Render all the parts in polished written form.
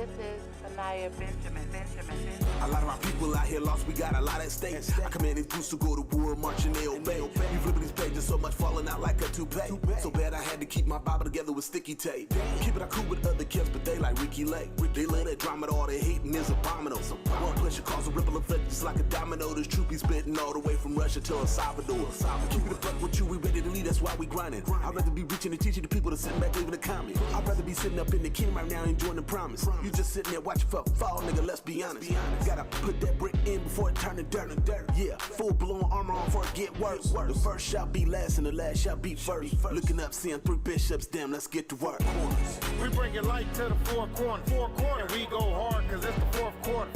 This is Anaya Benjamin. A lot of our people out here lost, we got a lot at stake. I command these boots to go to war, marching they obey. We flipping these pages so much falling out like a toupee. So bad I had to keep my Bible together with sticky tape. Keep it cool with other kids, but they like Ricky Lake. They love that drama, all they hating is abominable. One pressure cause a ripple effect just like a domino. This truth be spitting all the way from Russia to El Salvador. Keep it a buck with you, we ready to lead, that's why we grinding. I'd rather be reaching and teaching the people to sit back leaving a comment. I'd rather be sitting up in the king right now enjoying the promise. You just sitting there watching for a fall, nigga, let's be honest. Gotta put that brick in before it turn to dirt. Yeah, full blown armor on before it get worse. The first shall be last and the last shall be first. Looking up, seeing three bishops, damn, let's get to work. We bring it light to the four corners. And we go hard cause it's the fourth quarter.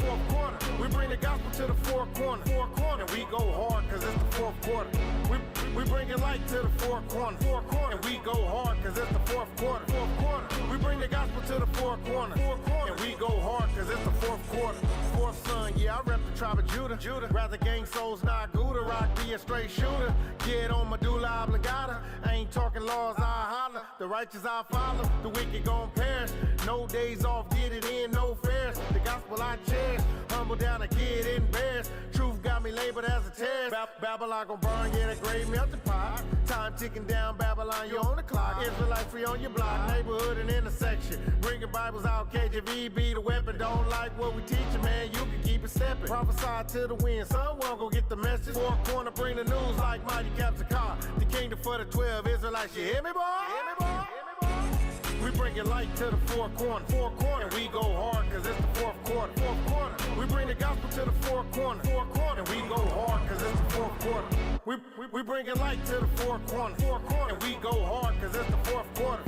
We bring the gospel to the four corners. And we go hard cause it's the fourth quarter. We bring it light to the four corners. And we go hard cause it's the fourth quarter. We bring the gospel to the four corners. And we go hard cause it's the fourth quarter. Fourth son, yeah, I rep the tribe of Judah. Rather gang souls, not Gouda. Rock be a straight shooter. Get on medulla oblongata. I ain't talking laws, I holler. The righteous I follow. The wicked gon' perish. No days off, get it in, no fares. The gospel I cherish. Humble down a kid embarrassed. Truth got me labeled as a terrorist. Babylon gon' burn, yeah, that great melting pot. Time ticking down, Babylon, you on the clock. Israelites free on your block, neighborhood and intersection. Bringing Bibles out, KJV be the weapon. Don't like what we teaching, man, you can keep it stepping. Prophesy to the wind, someone gon' get the message. Four corner, bring the news like mighty Captain Car. The kingdom for the 12 Israelites, you hear me, boy? We bring it light to the four corners. And we go hard cause it's the fourth quarter. We bring the gospel to the four corners. And we go hard cause it's the fourth quarter. We bring it light to the four corners. And we go hard cause it's the fourth quarter.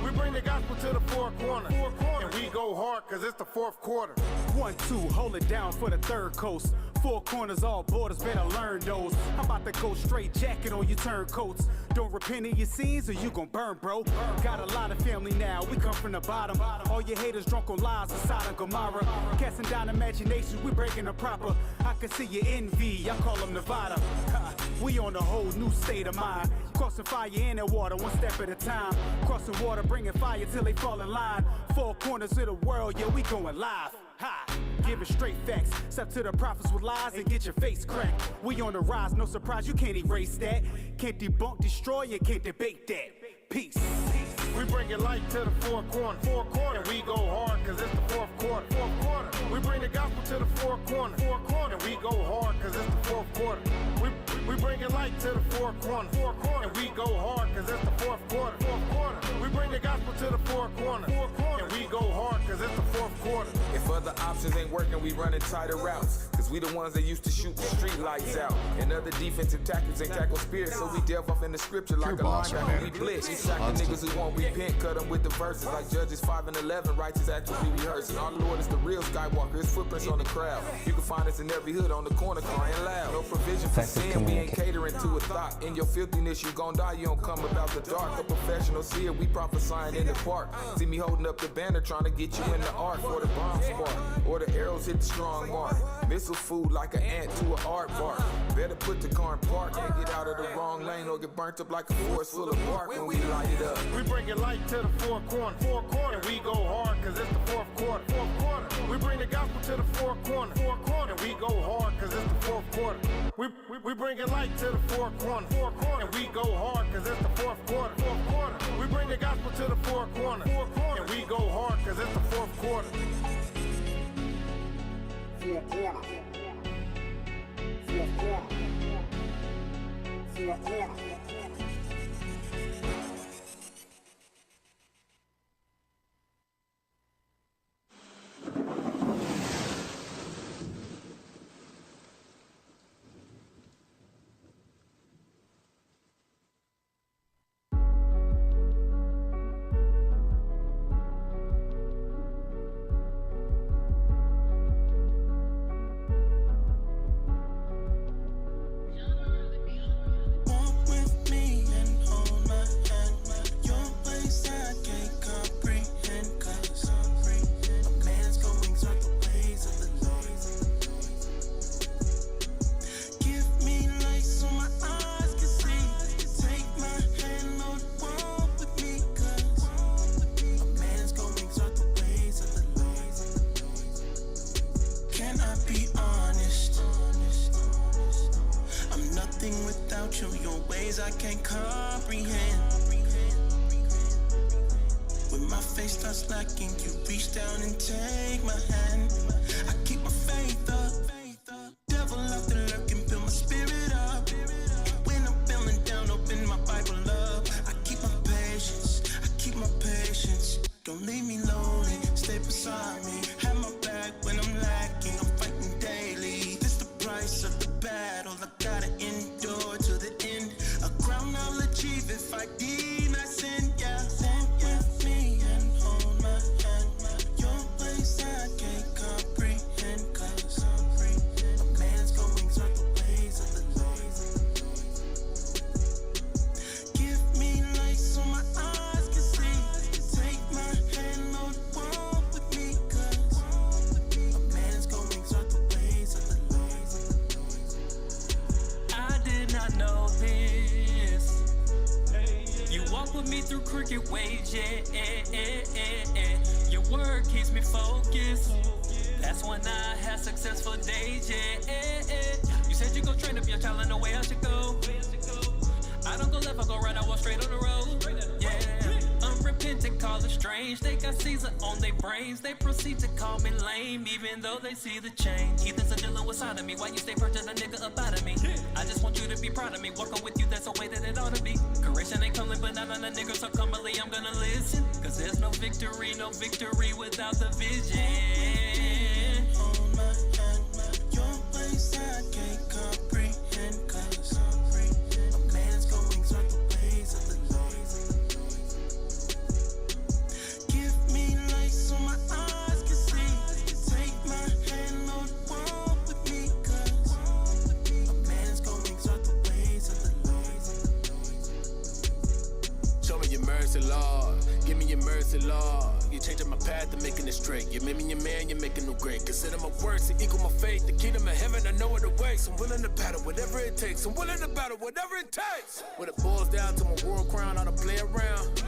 We bring the gospel to the four corners. And we go hard cause it's the fourth quarter. 1, 2, hold it down for the third coast. Four corners, all borders, better learn those. I'm about to go straight jacket on your turncoats. Don't repent of your sins or you gon' burn, bro. Got a lot of family now, we come from the bottom. All your haters drunk on lies of Sodom Gomorrah. Casting down imaginations, we breaking the proper. I can see your envy, I call them Nevada. We on a whole new state of mind. Crossing fire in the water, one step at a time. Crossing water, bringing fire till they fall in line. Four corners of the world, yeah, we going live. Ha! Giving straight facts. Step to the prophets with lies and get your face cracked. We on the rise, no surprise, you can't erase that. Can't debunk, destroy, you can't debate that. Peace. We bring it light to the four corners. And we go hard cause it's the fourth quarter. We bring the gospel to the four corners. And we go hard cause it's the fourth quarter. We bring it light to the four corners. And we go hard cause it's the fourth quarter. We bring the gospel to the four corners. And we go hard cause it's the fourth quarter. If other options ain't working, we running tighter routes. Cause we the ones that used to shoot the street lights out. And other defensive tactics ain't tackle spirits. So we delve off in the scripture like a linebacker. We blitz. We sack the niggas who won't repent. Cut them with the verses like Judges 5 and 11. Righteous actively rehearsing. Our Lord is the real Skywalker. His footprints on the crowd. You can find us in every hood on the corner crying loud. No provision for sin. We ain't catering to a thought. In your filthiness, you gon' die. You don't come about the dark. A professional seer. We prophesying in the park. See me holding up the banner trying to get you in the ark. For the bomb spark. Or the arrows hit the strong mark. Missile food like an ant to an art bark. Better put the car in park. Can't get out of the wrong lane or get burnt up like a forest full of bark when we light it up. We bring it light to the four corners. And we go hard cause it's the fourth quarter. We bring the gospel to the four corners. And we go hard cause it's the fourth quarter. We bring it light to the four corners. And we go hard cause it's the fourth quarter. We bring the gospel to the four corners. And we go hard cause it's the fourth quarter. Four corners. nothing without you. Your ways I can't comprehend. When my face starts lacking, you reach down and take my hand. I keep my faith up. Devil out there lurking, build my spirit up. When I'm feeling down, open my Bible up. I keep my patience, don't leave me lonely, stay beside me. Have my back when I'm lacking, I'm fighting daily. This the price of the battle, I gotta endure to the end. A crown I'll achieve if I deny sin, yeah. Walk with me and hold my hand. Your ways I can't comprehend, cause a man's going through the ways of the Lord. Give me light so my eyes can see. Take my hand, Lord, walk with me, cause a man's going through the ways of the Lord. I did not know this. You walk with me through crooked ways, yeah. Your word keeps me focused. That's when I have successful days, yeah. You said you go train up your child in the way I should go. I don't go left, I go right, I walk straight on the road, yeah. Unrepentant, call it strange. They got Caesar on their brains. They proceed to call me lame, even though they see the change. Heathens are dealing with side of me. Why you stay purchasing a nigga up out of me? I just want you to be proud of me. Working with you, that's the way that it ought to be. Correction ain't coming, but not on a nigga, so commonly I'm gonna listen. Cause there's no victory without the vision. Hold my hand, your ways I can't comprehend, cause a man's going through the ways of the Lord. Give me light so my eyes can see. Take my hand, Lord, walk with me, cause a man's going through the ways of the Lord. Show me your mercy, Lord. Give me your mercy, Lord. You're changing my path and making it straight. You made me your man, you're making it great. Consider my works to equal my faith. The kingdom of heaven, I know what it waits. I'm willing to battle whatever it takes. I'm willing to battle whatever it takes. When it boils down to my world crown, I don't play around.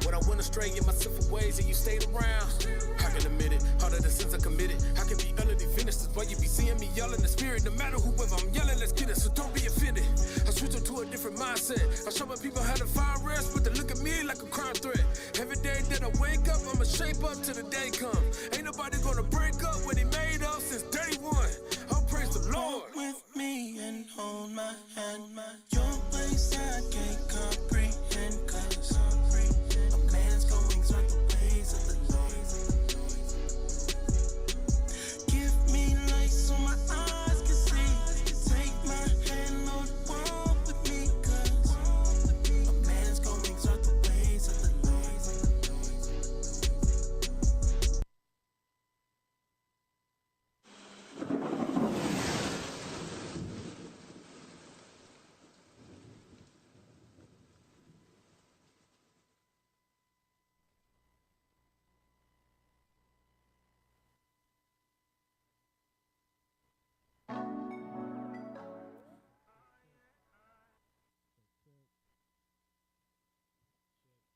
When I went astray in my sinful ways and you stayed around. I can admit it, all of the sins I committed. I can be utterly finished. That's why you be seeing me yelling the spirit. No matter whoever I'm yelling, let's get it, so don't be offended. I switch up to a different mindset. I show my people how to find rest, but they look at me like a crime threat. Every day that I wake up, I'ma shape up till the day comes. Ain't nobody gonna break up what he made up since day one. I'll praise the Lord. Walk with me and hold my hand. Your ways I can't comprehend, cause a man's going through the ways of the Lord. Give me light so my eyes can see. Take my hand, Lord, walk with me, cause a man's going through the ways of the Lord.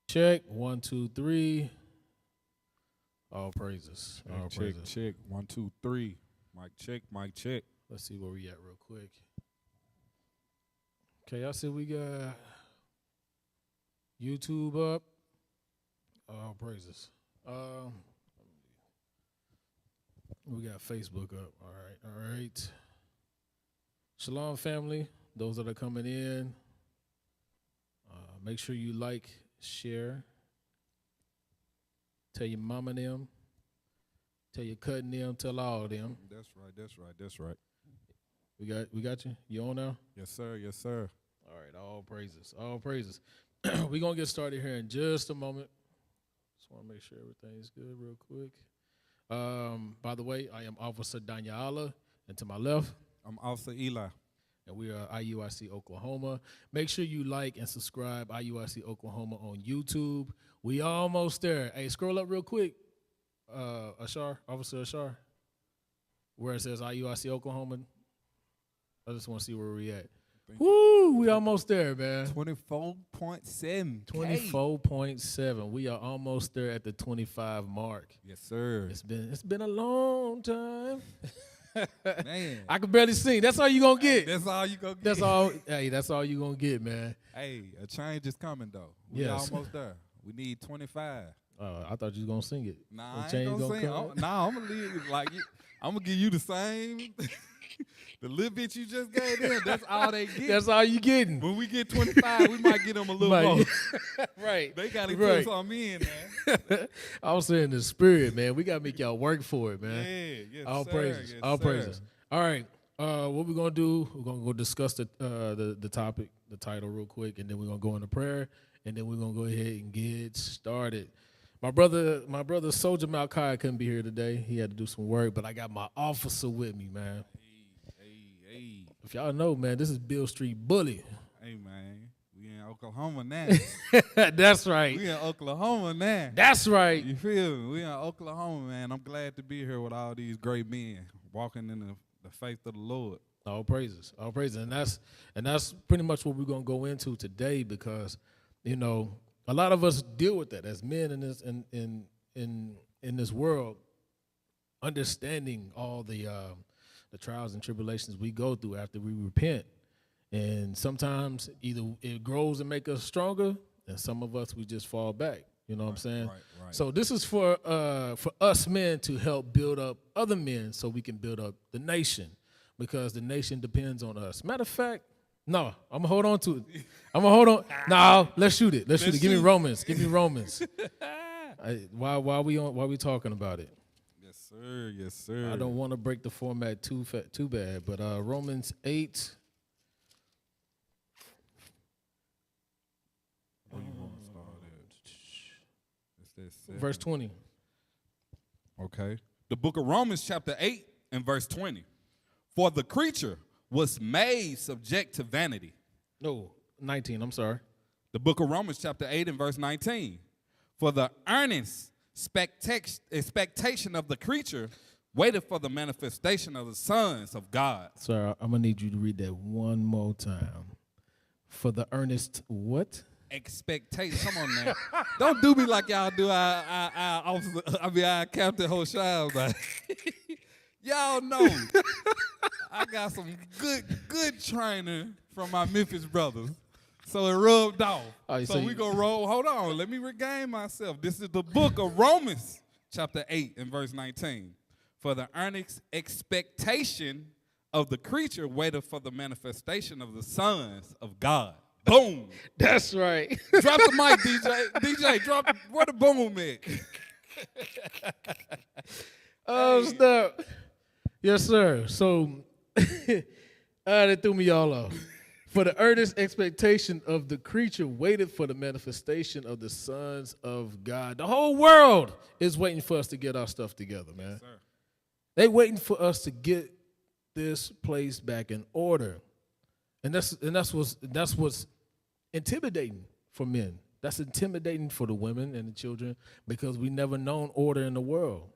Check 1, 2, 3. All praises. All Check, praises. check. 1, 2, 3. Mic check, mic check. Let's see where we at real quick. Okay, I see we got YouTube up. All praises. We got Facebook up. All right. Shalom, family. Those that are coming in, make sure you like, share. Tell your mama and them. Tell your cousin them. Tell all them. That's right. We got you? You on now? Yes, sir. Yes, sir. All right, all praises. All praises. We're going to get started here in just a moment. Just want to make sure everything's good real quick. By the way, I am Officer Danyala, and to my left, I'm Officer Eli. and we are IUIC Oklahoma. Make sure you like and subscribe IUIC Oklahoma on YouTube. We almost there. Hey, scroll up real quick. Ashar, Officer Ashar, where it says IUIC Oklahoma. I just want to see where we at. Woo, we almost there, man. 24.7. 24.7. We are almost there at the 25 mark. Yes, sir. It's been a long time. Man. I can barely sing. That's all you gonna get. That's all you gonna get. That's all. Hey, that's all you gonna get, man. Hey, a change is coming though. We Yes. almost there. We need 25. I thought you was gonna sing it. Nah, The I ain't change gonna sing. come? Nah, I'm gonna leave it like you. I'm gonna give you the same. The little bit you just gave them, that's all they get. That's all you getting. When we get 25, we might get them a little more. Right. They gotta Right. put something in, man. I was saying the spirit, man. We gotta make y'all work for it, man. Yeah, yes, All sir, praises. yes, All sir. praises. All right. What we're gonna do? We're gonna go discuss the topic, the title, real quick, and then we're gonna go into prayer, and then we're gonna go ahead and get started. My brother Soldier Malachi couldn't be here today. He had to do some work, but I got my officer with me, man. Hey. If y'all know, man, this is Bill Street Bully. Hey, man. We in Oklahoma now. That's right. We in Oklahoma now. That's right. You feel me? We in Oklahoma, man. I'm glad to be here with all these great men walking in the faith of the Lord. All praises, and that's pretty much what we're gonna go into today, because you know a lot of us deal with that as men in this world, understanding all the trials and tribulations we go through after we repent, and sometimes either it grows and make us stronger, and some of us we just fall back. You know what I'm saying? Right. So this is for us men to help build up other men, so we can build up the nation, because the nation depends on us. Matter of fact, no, I'm gonna hold on to it. I'm gonna hold on. No, let's shoot it. Let's shoot it. Give me Romans. Give me Romans. Why we talking about it? Yes, sir. Yes, sir. I don't want to break the format too bad, but Romans 8. Where you want to start at? It's that 7. Verse 20. Okay. The book of Romans chapter 8 and verse 20. For the creature was made subject to vanity. No, 19. I'm sorry. The book of Romans chapter 8 and verse 19. For the earnest expectation of the creature waited for the manifestation of the sons of God. Sir, I'm going to need you to read that one more time. For the earnest what? Expectation. Come on now. Don't do me like y'all do our Captain Hoshab. Like, y'all know I got some good training from my Memphis brothers. So it rubbed off. So we gonna roll. Hold on. Let me regain myself. This is the book of Romans, chapter 8 and verse 19. For the earnest expectation of the creature waited for the manifestation of the sons of God. Boom. That's right. Drop the mic, DJ. DJ, drop where the boom at. Oh, snap. Yes, sir. So that threw me all off. For the earnest expectation of the creature waited for the manifestation of the sons of God. The whole world is waiting for us to get our stuff together, man. Yes, They waiting for us to get this place back in order. And that's what's intimidating for men. That's intimidating for the women and the children, because we never known order in the world.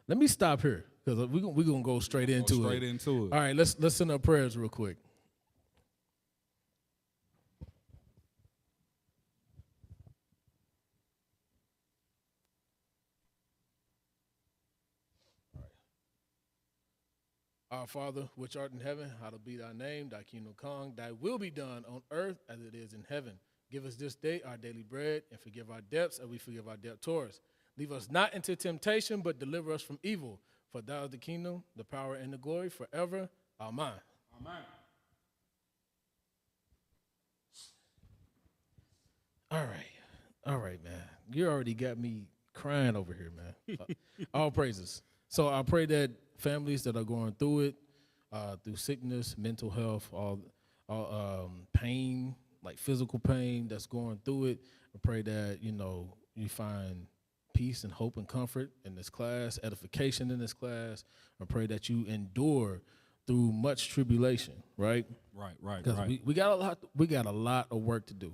Let me stop here, because we're gonna go straight into it. All right, let's send our prayers real quick. Our Father, which art in heaven, hallowed be thy name, thy kingdom come, thy will be done on earth as it is in heaven. Give us this day our daily bread, and forgive our debts as we forgive our debtors. Leave us not into temptation, but deliver us from evil. For thou is the kingdom, the power, and the glory forever. Amen. Amen. All right, man. You already got me crying over here, man. All praises. So I pray that families that are going through it, through sickness, mental health, all pain, like physical pain that's going through it, I pray that, you find peace and hope and comfort in this class, edification in this class. I pray that you endure through much tribulation, right? Right. Because we got a lot of work to do.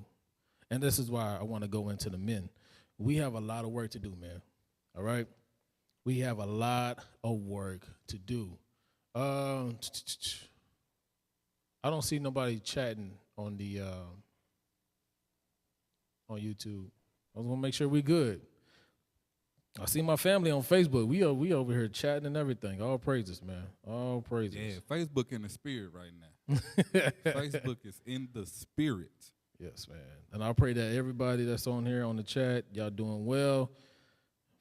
And this is why I want to go into the men. We have a lot of work to do, man. All right? We have a lot of work to do. I don't see nobody chatting on the on YouTube. I was gonna make sure we good. I see my family on Facebook. We over here chatting and everything. All praises, man. All praises. Yeah, Facebook in the spirit right now. Facebook is in the spirit. Yes, man. And I pray that everybody that's on here on the chat, y'all doing well.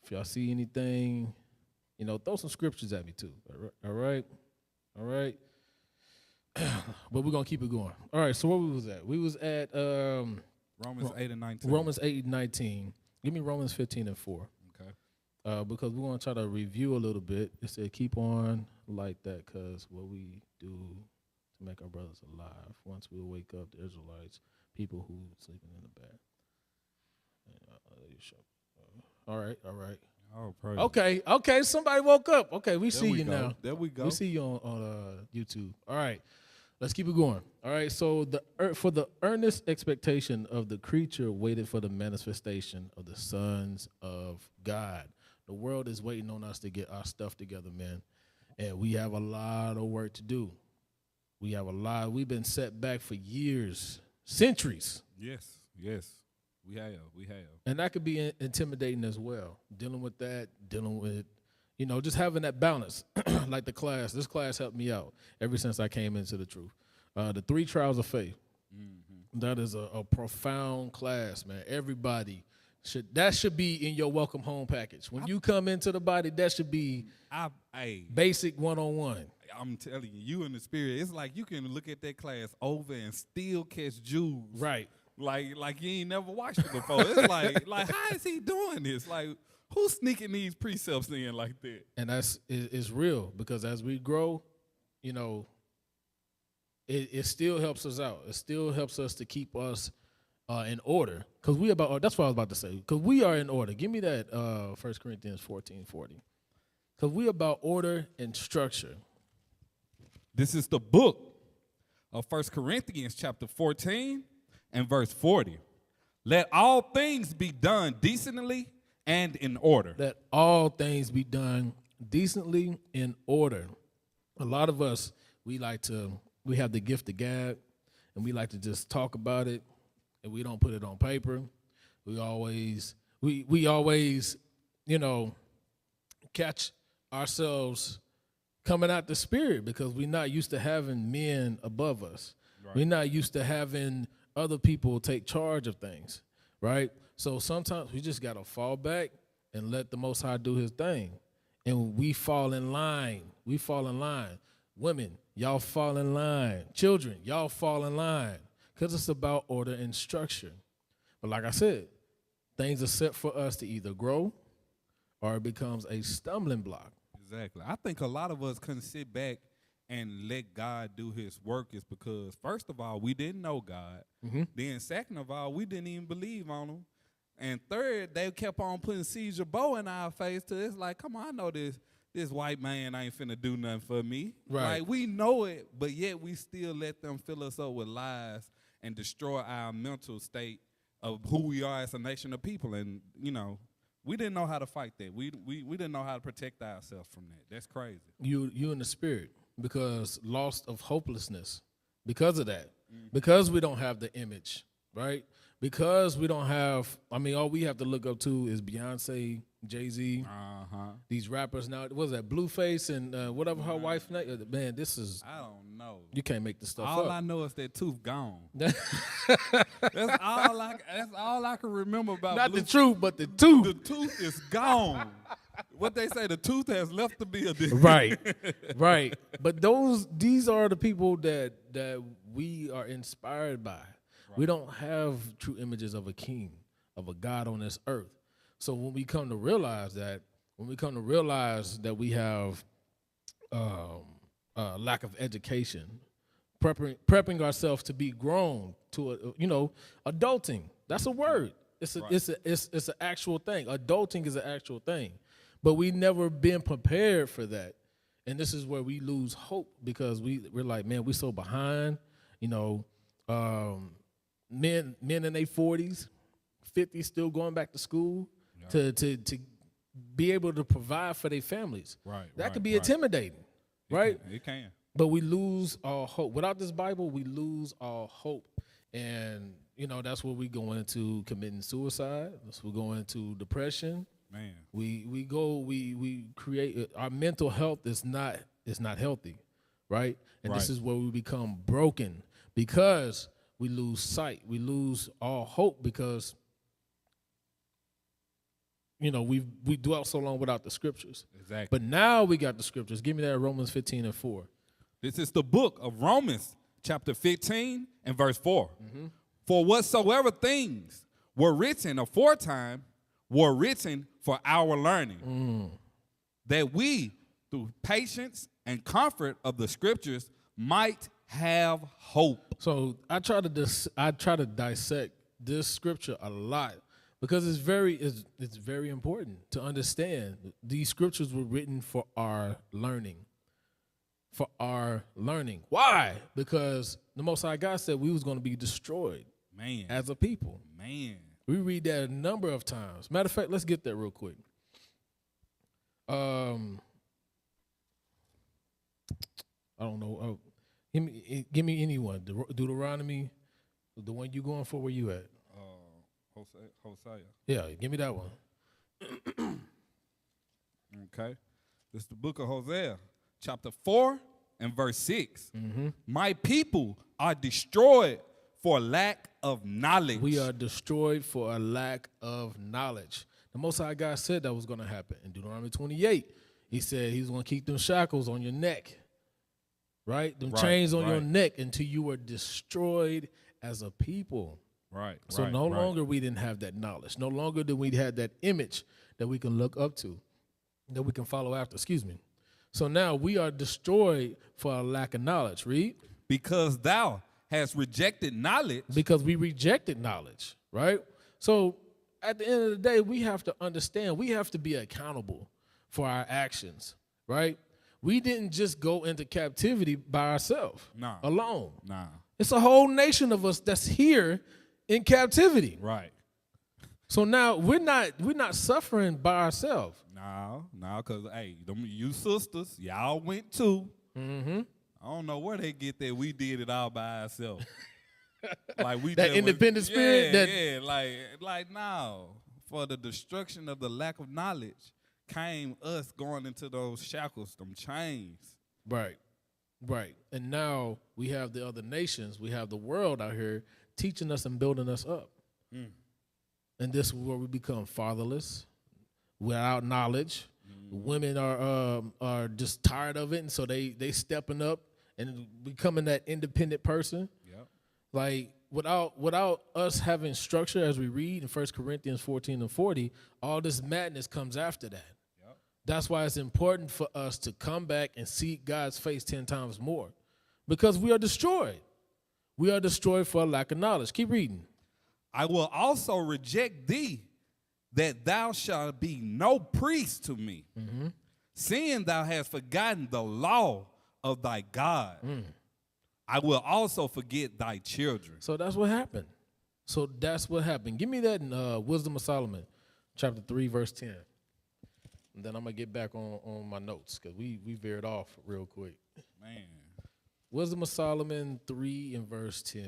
If y'all see anything, throw some scriptures at me too. All right. But we're gonna keep it going. All right. So where we was at? We was at Romans 8 and 19. Romans 8 and 19. Give me Romans 15 and 4. Okay. Because we're going to try to review a little bit. It said keep on like that because what we do to make our brothers alive. Once we wake up, the Israelites, people who sleeping in the bed. All right. Oh, praise. Okay. Somebody woke up. Okay, we see you go. now. There we go. We see you on YouTube. All right. Let's keep it going. All right, so for the earnest expectation of the creature waited for the manifestation of the sons of God. The world is waiting on us to get our stuff together, man. And we have a lot of work to do. We've been set back for years, centuries. Yes. We have. And that could be intimidating as well. Dealing with just having that balance, like this class helped me out ever since I came into the truth. The 3 trials of faith. Mm-hmm. That is a profound class, man. Everybody should be in your welcome home package. When you come into the body, that should be basic 101. I'm telling you in the spirit, it's like you can look at that class over and still catch jewels. Right. Like you ain't never watched it before. It's like how is he doing this? Like, who's sneaking these precepts in like that? And it's real because as we grow, it still helps us out. It still helps us to keep us in order. Because that's what I was about to say. Because we are in order. Give me that 1 Corinthians 14:40. Because we about order and structure. This is the book of 1 Corinthians chapter 14 and verse 40. Let all things be done decently and in order. Let all things be done decently in order. A lot of us, we have the gift of gab, and we like to just talk about it, and we don't put it on paper. We always catch ourselves coming out the spirit because we're not used to having men above us. Right. We're not used to having other people take charge of things, right? So sometimes we just got to fall back and let the Most High do his thing. And we fall in line. Women, y'all fall in line. Children, y'all fall in line because it's about order and structure. But like I said, things are set for us to either grow or it becomes a stumbling block. Exactly. I think a lot of us couldn't sit back and let God do his work is because, first of all, we didn't know God. Mm-hmm. Then, second of all, we didn't even believe on him. And third, they kept on putting Caesar Bow in our face till it's like, come on, I know this white man ain't finna do nothing for me. Right. Like, we know it, but yet we still let them fill us up with lies and destroy our mental state of who we are as a nation of people. And, we didn't know how to fight that. We didn't know how to protect ourselves from that. That's crazy. You in the spirit. Because loss of hopelessness, because of that, because we don't have the image, right? Because we don't have, all we have to look up to is Beyonce, Jay-Z, these rappers now. What was that, Blueface and whatever her wife's name? Man, this is. I don't know. You can't make this stuff all up. All I know is that tooth gone. That's all I can remember about Not the truth, but the tooth. The tooth is gone. What they say, the tooth has left to be a disease. Right. But these are the people that we are inspired by. Right. We don't have true images of a king, of a God on this earth. So when we come to realize that we have lack of education, prepping ourselves to be grown to adulting. That's a word. It's an actual thing. Adulting is an actual thing. But we never been prepared for that. And this is where we lose hope because we're like, man, we're so behind. Men in their 40s, 50s still going back to school to be able to provide for their families. Right. That could be intimidating, right? It can. But we lose our hope. Without this Bible, we lose our hope. And, that's where we go into committing suicide. That's where we go into depression. Man. We create our mental health is not healthy, right? And this Right. is where we become broken because we lose sight. We lose all hope because we dwelt so long without the scriptures. Exactly. But now we got the scriptures. Give me that Romans 15:4. This is the book of Romans, chapter 15 and verse 4. For whatsoever things were written aforetime were written for our learning, that we, through patience and comfort of the scriptures, might have hope. So I try to dissect this scripture a lot because it's very important to understand these scriptures were written for our learning. For our learning. Why? Because the Most High God said we was going to be destroyed, Man. as a people. Man. We read that a number of times. Matter of fact, let's get there real quick. I don't know. Give me anyone. Deuteronomy, the one you going for. Where you at? Hosea. Yeah, give me that one. Okay. This is the book of Hosea, chapter 4 and verse 6. My people are destroyed for lack of knowledge. We are destroyed for a lack of knowledge. The Most High God said that was going to happen. In Deuteronomy 28, he said he's going to keep them shackles on your neck, right? Them chains on your neck until you are destroyed as a people. Right. So no longer we didn't have that knowledge. No longer did we have that image that we can look up to, that we can follow after. Excuse me. So now we are destroyed for a lack of knowledge. Read. Because thou hast rejected knowledge. Because we rejected knowledge, right? So at the end of the day, we have to understand, we have to be accountable for our actions, right? We didn't just go into captivity by ourselves, alone. Nah. It's a whole nation of us that's here in captivity. Right. So now we're not suffering by ourselves. No, because, hey, you sisters, y'all went too. Mm-hmm. I don't know where they get that we did it all by ourselves. Like we that independent spirit. Like no. For the destruction of the lack of knowledge came us going into those shackles, them chains. Right. And now we have the other nations, we have the world out here teaching us and building us up. And this is where we become fatherless, without knowledge. Women are just tired of it, and so they stepping up and becoming that independent person. Yep. Like without us having structure, as we read in 1 Corinthians 14 and 40, all this madness comes after that. Yep. That's why it's important for us to come back and seek God's face 10 times more, because we are destroyed. We are destroyed for a lack of knowledge. Keep reading. I will also reject thee, that thou shalt be no priest to me, seeing thou hast forgotten the law of thy God. I will also forget thy children. So that's what happened. Give me that in Wisdom of Solomon, chapter 3, verse 10. And then I'm going to get back on my notes because we veered off real quick. Man. Wisdom of Solomon 3 and verse 10.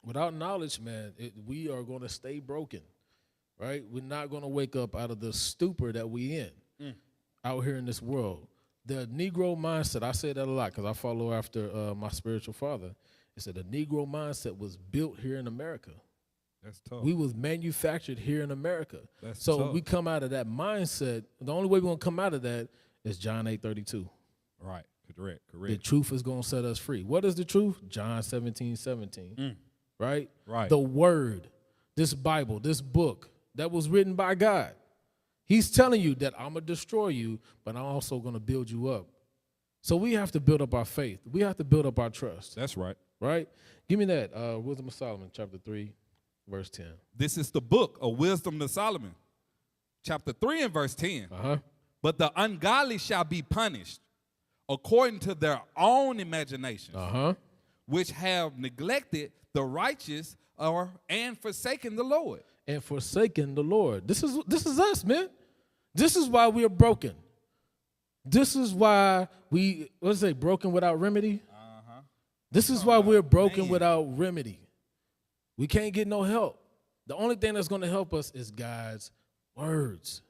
Without knowledge, man, we are going to stay broken, right? We're not going to wake up out of the stupor that we in out here in this world. The Negro mindset, I say that a lot because I follow after my spiritual father. It said the Negro mindset was built here in America. That's tough. We was manufactured here in America. That's so tough. we come out of that mindset. The only way we're going to come out of that is John 8:32. Right. Correct. The truth is going to set us free. What is the truth? John 17:17. Right? Right. The word, this Bible, this book that was written by God. He's telling you that I'm going to destroy you, but I'm also going to build you up. So we have to build up our faith. We have to build up our trust. That's right. Right? Give me that. Wisdom of Solomon, chapter 3, verse 10. This is the book of Wisdom of Solomon, chapter 3 and verse 10. But the ungodly shall be punished according to their own imaginations, which have neglected the righteous and forsaken the Lord. And forsaken the Lord. This is us, man. This is why we are broken. This is why broken without remedy? This is why we're broken without remedy. We can't get no help. The only thing that's going to help us is God's words.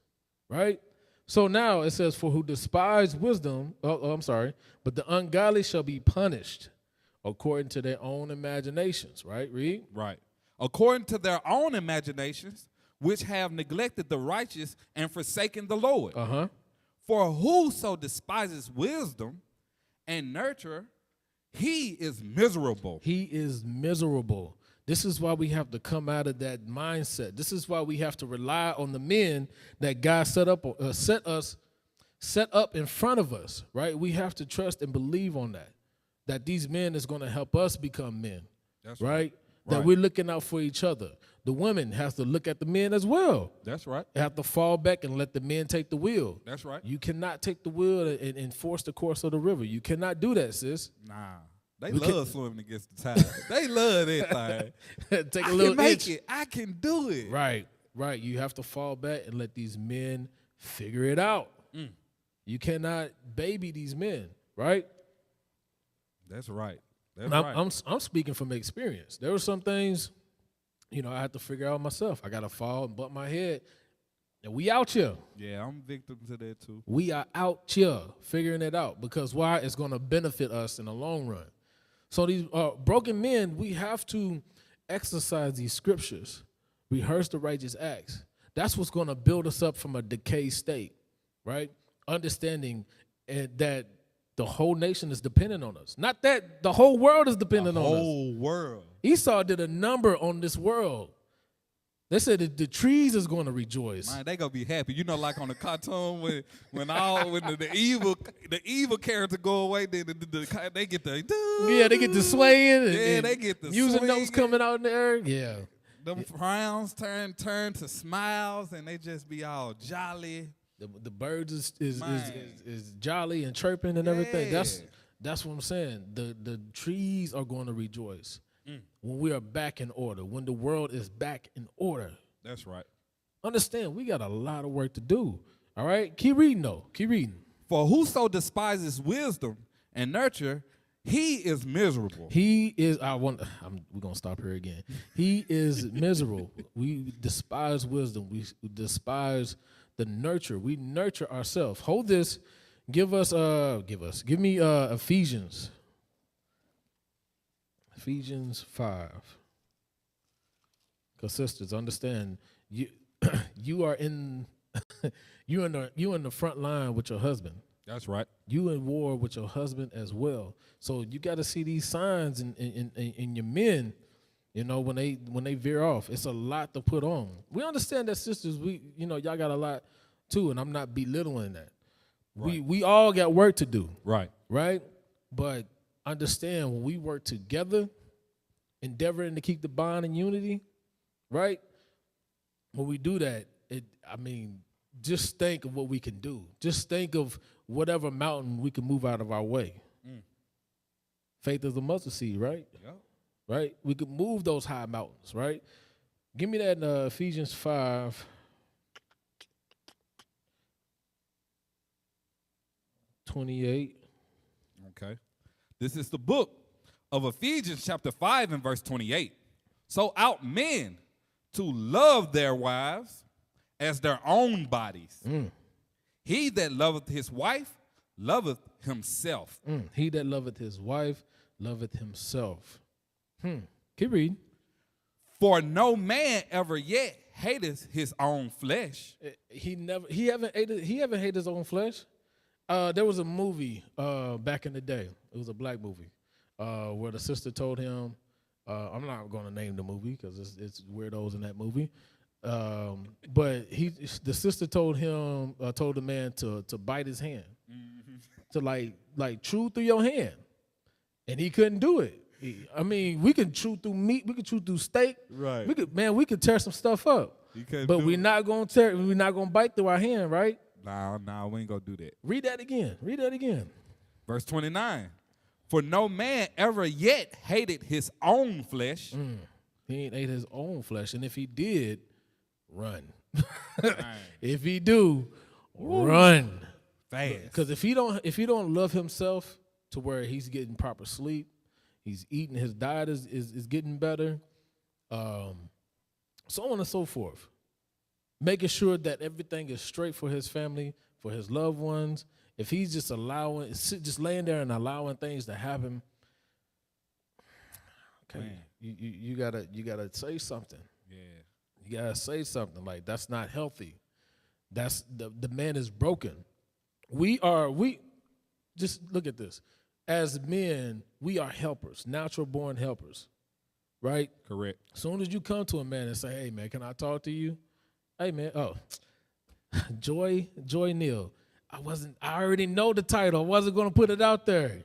right? So now it says, for who despise wisdom, but the ungodly shall be punished according to their own imaginations, right? Read. Right. According to their own imaginations, which have neglected the righteous and forsaken the Lord. Uh-huh. For whoso despises wisdom and nurture, he is miserable. He is miserable. This is why we have to come out of that mindset. This is why we have to rely on the men that God set up in front of us, right? We have to trust and believe on that these men is going to help us become men. That's right? That we're looking out for each other. The women has to look at the men as well. That's right. They have to fall back and let the men take the wheel. That's right. You cannot take the wheel and enforce the course of the river. You cannot do that, sis. Nah. They love swimming against the tide. They love that thing. Take a little I can make itch. it. I can do it. Right. You have to fall back and let these men figure it out. You cannot baby these men, right? That's right. I'm speaking from experience. There were some things, I had to figure out myself. I got to fall and bump my head. And we out here. Yeah, I'm victim to that too. We are out here figuring it out because why? It's going to benefit us in the long run. So these broken men, we have to exercise these scriptures, rehearse the righteous acts. That's what's going to build us up from a decayed state, right? Understanding that the whole nation is dependent on us. Not that the whole world is dependent on us. The whole world. Esau did a number on this world. They said that the trees is going to rejoice. Man, they gonna be happy. Like on the cartoon when the evil character go away, then they get the they get the swaying. And they get the music swinging. notes coming out in there. Yeah, them frowns turn to smiles, and they just be all jolly. The birds is jolly and chirping and everything. That's what I'm saying. The trees are going to rejoice. When we are back in order, when the world is back in order. That's right. Understand, we got a lot of work to do. All right? Keep reading, though. Keep reading. For whoso despises wisdom and nurture, he is miserable. We're going to stop here again. He is miserable. We despise wisdom. We despise the nurture. We nurture ourselves. Hold this. Give me Ephesians. Ephesians 5. Because sisters, understand, you are in you in the front line with your husband. That's right. You in war with your husband as well. So you got to see these signs in your men, when they veer off. It's a lot to put on. We understand that, sisters, y'all got a lot too, and I'm not belittling that. Right. We all got work to do. Right. Right? But understand when we work together, endeavoring to keep the bond and unity, right? When we do that, just think of what we can do. Just think of whatever mountain we can move out of our way. Faith is a mustard seed, right? Yeah. Right? We could move those high mountains, right? Give me that in Ephesians 5. 28. Okay. This is the book of Ephesians chapter 5 and verse 28. So ought men to love their wives as their own bodies. He that loveth his wife loveth himself. He that loveth his wife loveth himself. Keep reading. For no man ever yet hateth his own flesh. He haven't hated his own flesh. There was a movie back in the day. It was a black movie where the sister told him, I'm not going to name the movie because it's weirdos in that movie. But the sister told the man to bite his hand, to like chew through your hand, and he couldn't do it. We can chew through meat, we can chew through steak, right? We could tear some stuff up, but we're not gonna bite through our hand, right? No, we ain't gonna do that. Read that again. Verse 29. For no man ever yet hated his own flesh. He ain't ate his own flesh, and if he did, run. If he do, run fast. Because if he don't love himself to where he's getting proper sleep, he's eating, his diet is getting better, so on and so forth. making sure that everything is straight for his family, for his loved ones. If he's just just laying there and allowing things to happen, okay, you gotta say something. Yeah. You gotta say something. Like, that's not healthy. That's the man is broken. We just look at this. As men, we are helpers, natural born helpers, right? Correct. As soon as you come to a man and say, "Hey man, can I talk to you?" Hey man, Joy Neal. I already know the title. I wasn't gonna put it out there.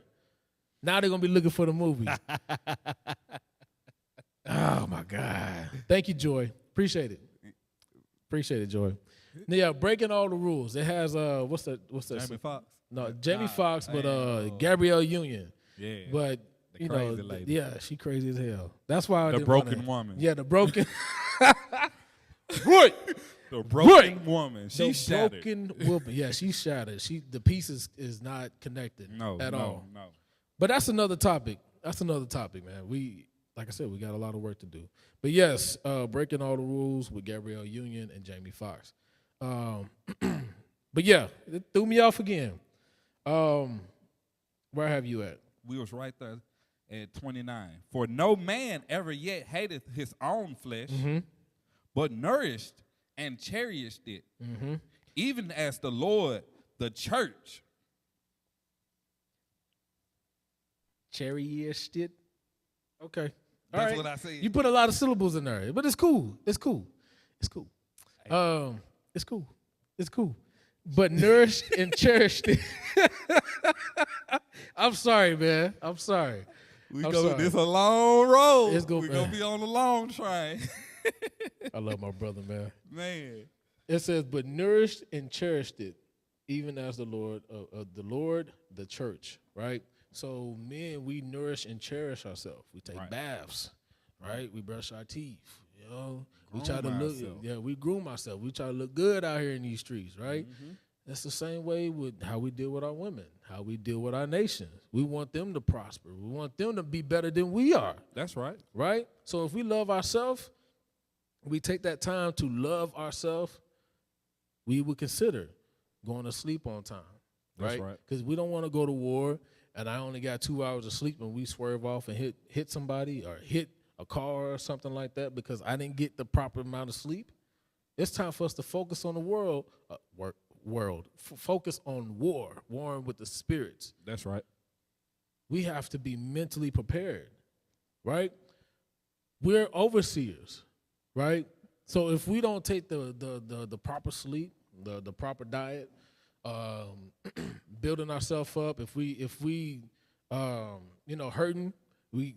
Now they're gonna be looking for the movie. Oh my God. Thank you, Joy. Appreciate it. Appreciate it, Joy. Yeah, breaking all the rules. It has what's that? Jamie Foxx. No, Jamie Foxx, but Gabrielle Union. Yeah. But The crazy lady. yeah, she crazy as hell. That's why I The didn't broken woman. Yeah, the broken. Right. The broken woman. She's shattered. Broken woman. Yeah, she's shattered. The pieces is not connected at all. No. But that's another topic. That's another topic, man. Like I said, we got a lot of work to do. But yes, breaking all the rules with Gabrielle Union and Jamie Foxx. But yeah, it threw me off again. Where have you at? We was right there at 29. For no man ever yet hated his own flesh, but nourished and cherished it, even as the Lord, the church. Cherished it? Okay. That's all right. what I said. You put a lot of syllables in there, but it's cool. It's cool. It's cool. It's cool. It's cool. But nourished and cherished it. I'm sorry, man. I'm sorry. This a long road. We're going to be on the long train. I love my brother, man. Man. It says, but nourished and cherished it, even as the Lord, the church, right? So men, we nourish and cherish ourselves. We take baths, right? We brush our teeth, you know. We try to look, we groom ourselves. We try to look good out here in these streets, right? That's the same way with how we deal with our women, how we deal with our nations. We want them to prosper. We want them to be better than we are. That's right. Right? So if we love ourselves, we take that time to love ourselves, we would consider going to sleep on time. That's Right? right. Because we don't want to go to war and I only got 2 hours of sleep and we swerve off and hit somebody or hit a car or something like that because I didn't get the proper amount of sleep. It's time for us to focus on the focus on warring with the spirits. That's right. We have to be mentally prepared, right? We're overseers, right? So if we don't take the proper sleep, the proper diet, building ourselves up, if we hurting, we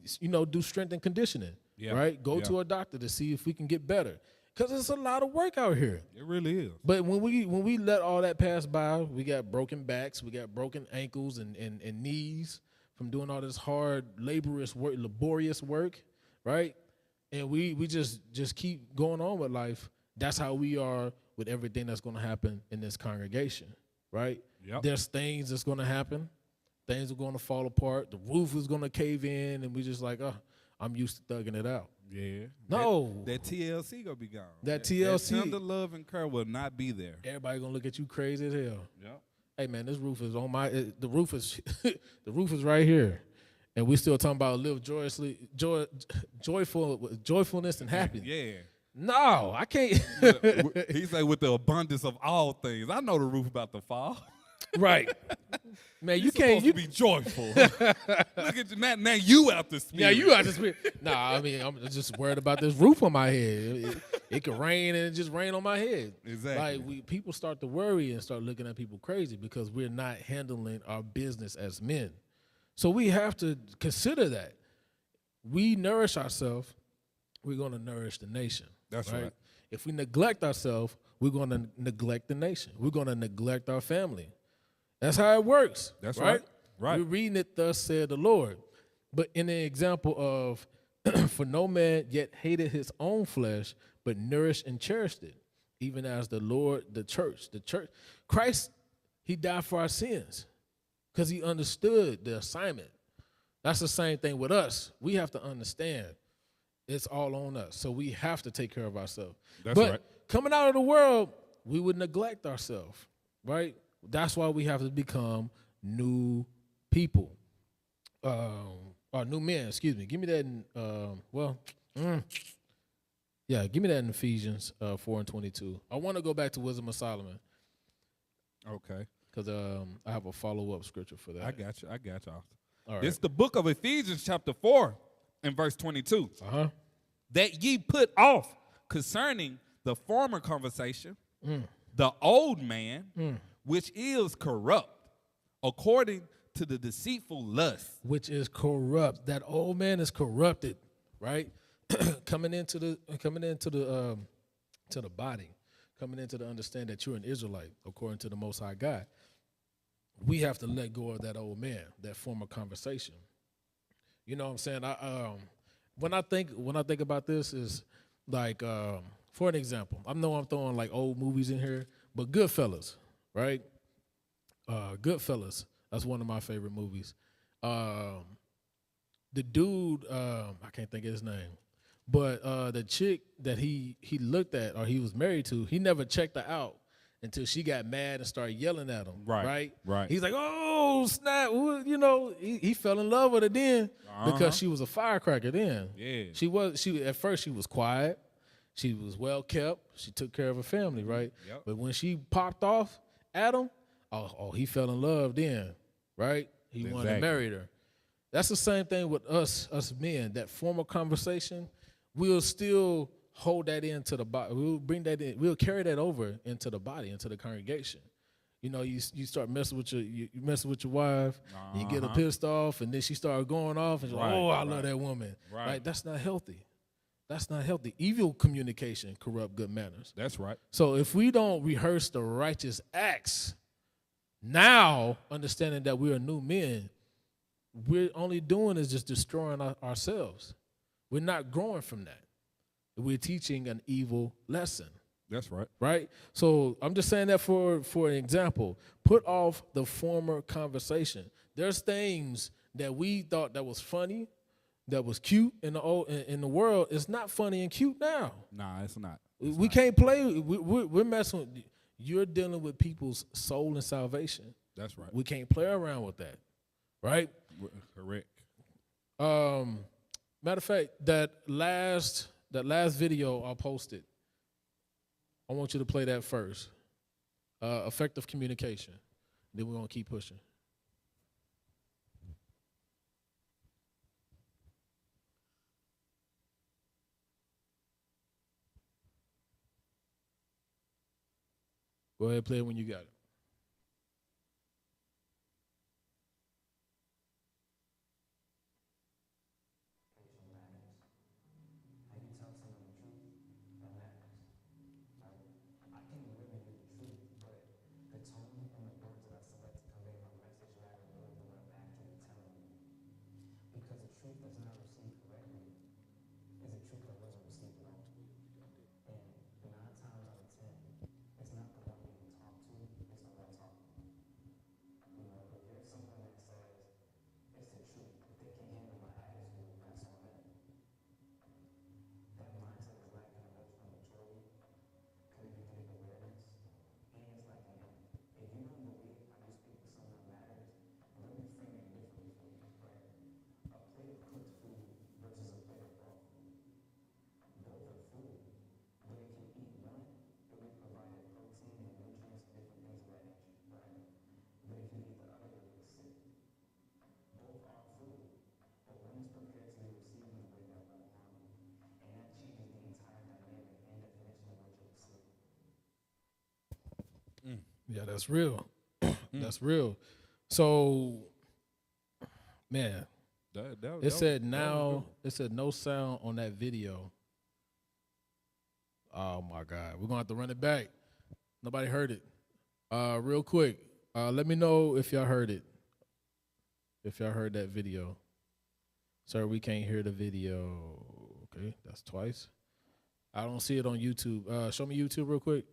do strength and conditioning, right? Go to a doctor to see if we can get better. Because it's a lot of work out here. It really is. But when we let all that pass by, we got broken backs, we got broken ankles and knees from doing all this hard, laborious work, right? And we just keep going on with life. That's how we are with everything that's going to happen in this congregation, right? Yep. There's things that's going to happen. Things are going to fall apart. The roof is going to cave in, and we just like, I'm used to thugging it out. Yeah. No. That TLC gonna be gone. That TLC. That tender love and care will not be there. Everybody gonna look at you crazy as hell. Yep. Hey man, this roof is on the roof is the roof is right here. And we still talking about live joyfulness and happiness. Yeah. No, I can't. He say with the abundance of all things. I know the roof about to fall. Right. Man, you can't. You be joyful. Look at you, now you out the spirit. Yeah, you out the spirit. Nah, I mean, I'm just worried about this roof on my head. It could rain and it just rain on my head. Exactly. Like people start to worry and start looking at people crazy because we're not handling our business as men. So we have to consider that. We nourish ourselves, we're going to nourish the nation. That's right. If we neglect ourselves, we're going to neglect the nation. We're going to neglect our family. That's how it works. That's right. Right. We're reading it, thus said the Lord. But in the example of, for no man yet hated his own flesh, but nourished and cherished it, even as the Lord, the church. Christ, he died for our sins because he understood the assignment. That's the same thing with us. We have to understand it's all on us. So we have to take care of ourselves. That's right. coming out of the world, we would neglect ourselves, right? That's why we have to become new people. Or new men, excuse me. Give me that in, give me that in Ephesians 4:22. I want to go back to Wisdom of Solomon. Okay. Because I have a follow-up scripture for that. I got you. All right. It's the book of Ephesians chapter 4 and verse 22. Uh-huh. That ye put off concerning the former conversation, the old man, which is corrupt, according to the deceitful lust. Which is corrupt. That old man is corrupted, right? coming into the body, coming into the understand that you're an Israelite, according to the Most High God. We have to let go of that old man, that former conversation. You know what I'm saying? When I think about this is like, for an example, I know I'm throwing like old movies in here, but Goodfellas, right? Goodfellas, that's one of my favorite movies. The dude, I can't think of his name, but the chick that he looked at or he was married to, he never checked her out until she got mad and started yelling at him. Right. He's like, oh, snap. You know, he fell in love with her then because she was a firecracker then. Yeah. At first she was quiet. She was well kept. She took care of her family, right? Yep. But when she popped off at him, he fell in love then, right? He wanted to marry her. That's the same thing with us men. That formal conversation, we'll still hold that into the body. We'll bring that in. We'll carry that over into the body, into the congregation. You know, you start messing with you messing with your wife, and you get her pissed off, and then she started going off, and she's like, I love that woman. Right? That's not healthy. That's not healthy. Evil communication corrupt good manners. That's right. So if we don't rehearse the righteous acts, now understanding that we are new men, we're only doing is just destroying ourselves. We're not growing from that. We're teaching an evil lesson. That's right. Right? So I'm just saying that for an example. Put off the former conversation. There's things that we thought that was funny, that was cute in the world. It's not funny and cute now. Nah, it's not. We can't play. We're messing with. You're dealing with people's soul and salvation. That's right. We can't play around with that. Right? Correct. Matter of fact, that last video I posted, I want you to play that first. Effective communication. Then we're going to keep pushing. Go ahead, play it when you got it. Yeah, that's real. That's real. So, man, it said no sound on that video. Oh my God, we're gonna have to run it back. Nobody heard it. Real quick, let me know if y'all heard it. If y'all heard that video. Sir, we can't hear the video. Okay, that's twice. I don't see it on YouTube. Show me YouTube real quick.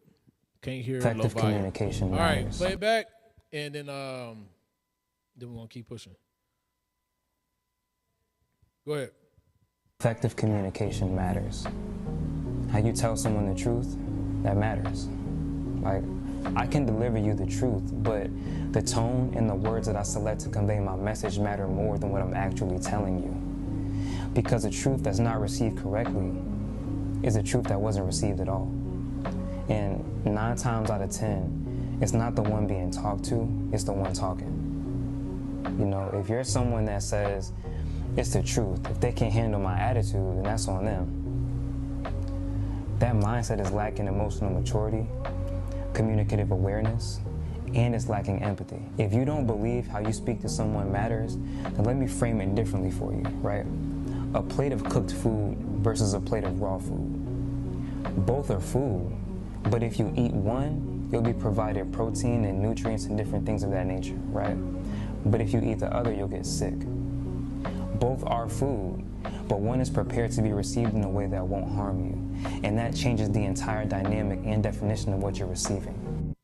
Can't hear Effective low volume. communication All right, matters. play it back, and then we're gonna keep pushing. Go ahead. Effective communication matters. How you tell someone the truth that matters. Like, I can deliver you the truth, but the tone and the words that I select to convey my message matter more than what I'm actually telling you. Because a truth that's not received correctly is a truth that wasn't received at all. And 9 times out of 10, it's not the one being talked to, it's the one talking. You know, if you're someone that says it's the truth, if they can't handle my attitude, then that's on them. That mindset is lacking emotional maturity, communicative awareness, and it's lacking empathy. If you don't believe how you speak to someone matters, then let me frame it differently for you, right? A plate of cooked food versus a plate of raw food. Both are food, but if you eat one, you'll be provided protein and nutrients and different things of that nature, right? But if you eat the other, you'll get sick. Both are food, but one is prepared to be received in a way that won't harm you. And that changes the entire dynamic and definition of what you're receiving.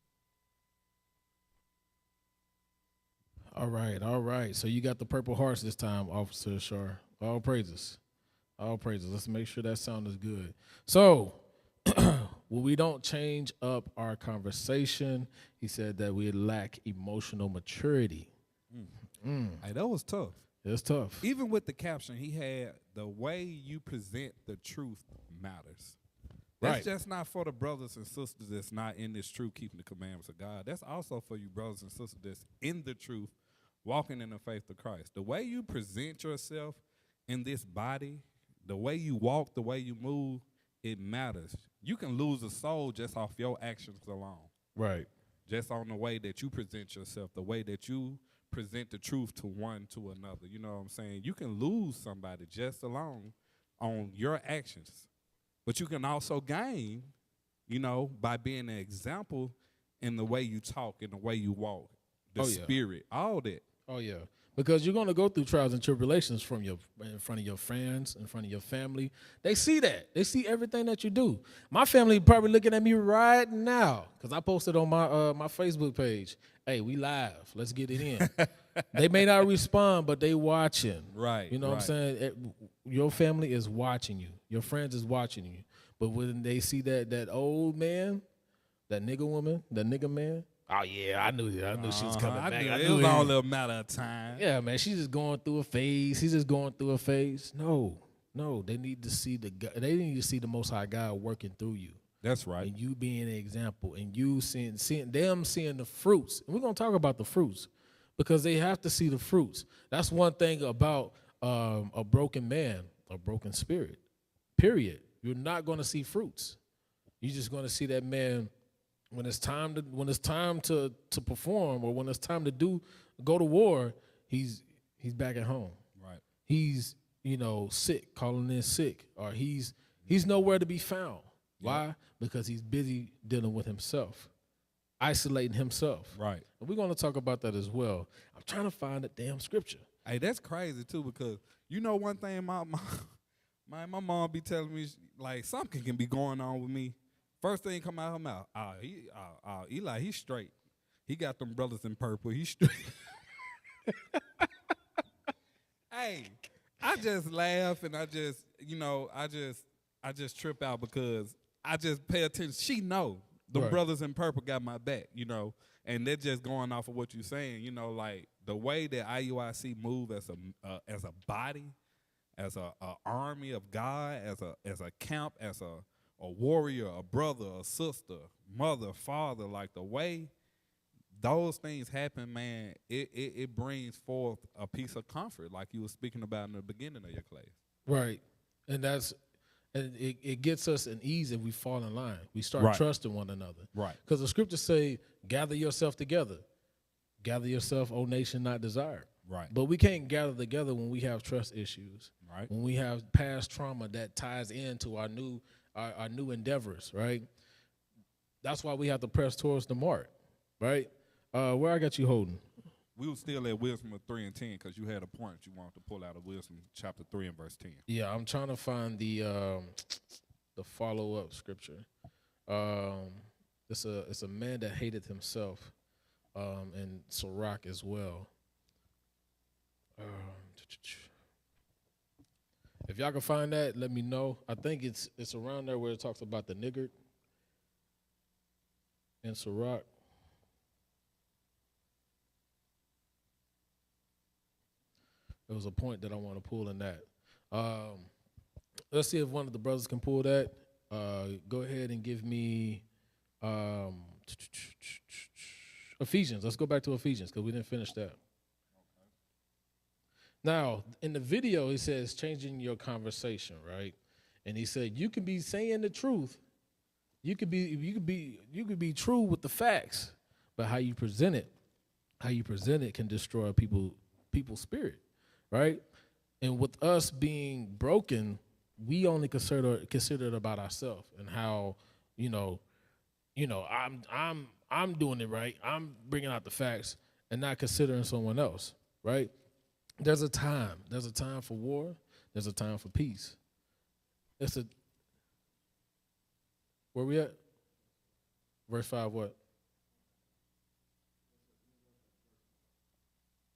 All right. So you got the Purple Hearts this time, Officer Shar. All praises. Let's make sure that sound is good. So, when we don't change up our conversation, he said that we lack emotional maturity. Hey, that was tough. It's tough. Even with the caption, he had the way you present the truth matters. That's just not for the brothers and sisters that's not in this truth, keeping the commandments of God. That's also for you brothers and sisters that's in the truth, walking in the faith of Christ. The way you present yourself in this body, the way you walk, the way you move, it matters. You can lose a soul just off your actions alone. Right. Just on the way that you present yourself, the way that you present the truth to one to another. You know what I'm saying? You can lose somebody just alone on your actions. But you can also gain, you know, by being an example in the way you talk, in the way you walk, the spirit, all that. Oh, yeah. Because you're going to go through trials and tribulations in front of your friends, in front of your family. They see that. They see everything that you do. My family probably looking at me right now because I posted on my Facebook page, hey, we live. Let's get it in. They may not respond, but they watching. Right. You know what I'm saying? Your family is watching you. Your friends is watching you. But when they see that old man, that nigga woman, that nigga man, oh, yeah, I knew she was coming back. It was all a matter of time. Yeah, man, she's just going through a phase. He's just going through a phase. No, they need to see the Most High God working through you. That's right. And you being an example, and you seeing the fruits. And we're gonna talk about the fruits because they have to see the fruits. That's one thing about a broken man, a broken spirit. Period. You're not gonna see fruits. You're just gonna see that man. When it's time to perform, or when it's time to go to war, he's back at home. Right. He's sick, calling in sick, or he's nowhere to be found. Why? Because he's busy dealing with himself, isolating himself. Right. And we're going to talk about that as well. I'm trying to find the damn scripture. Hey, that's crazy too, because you know one thing my mom be telling me, like, something can be going on with me. First thing come out of her mouth, Eli, he's straight. He got them brothers in purple. He's straight. Hey, I just laugh and I just trip out because I just pay attention. She know the brothers in purple got my back, and they're just going off of what you're saying, like the way that IUIC move as a body, as a army of God, as a camp, as a warrior, a brother, a sister, mother, father, like the way those things happen, man, it brings forth a piece of comfort, like you were speaking about in the beginning of your class. Right. And it gets us an ease if we fall in line. We start trusting one another. Right. Because the scriptures say, gather yourself together. Gather yourself, O nation not desired. Right. But we can't gather together when we have trust issues. Right. When we have past trauma that ties into our new endeavors, right? That's why we have to press towards the mark, right? Where I got you holding? We were still at Wisdom of 3 and 10 because you had a point you wanted to pull out of Wisdom chapter 3 and verse 10. Yeah, I'm trying to find the follow-up scripture. It's a man that hated himself, and Sirach as well. If y'all can find that, let me know. I think it's around there where it talks about the niggard. in Sirach. There was a point that I want to pull in that. Let's see if one of the brothers can pull that. Go ahead and give me Ephesians. Let's go back to Ephesians because we didn't finish that. Now, in the video, he says changing your conversation, right? And he said you could be saying the truth. You could be true with the facts, but how you present it can destroy people's spirit, right? And with us being broken, we only consider it about ourselves and how, I'm doing it right. I'm bringing out the facts and not considering someone else, right? There's a time for war. There's a time for peace. Where we at? Verse 5, what?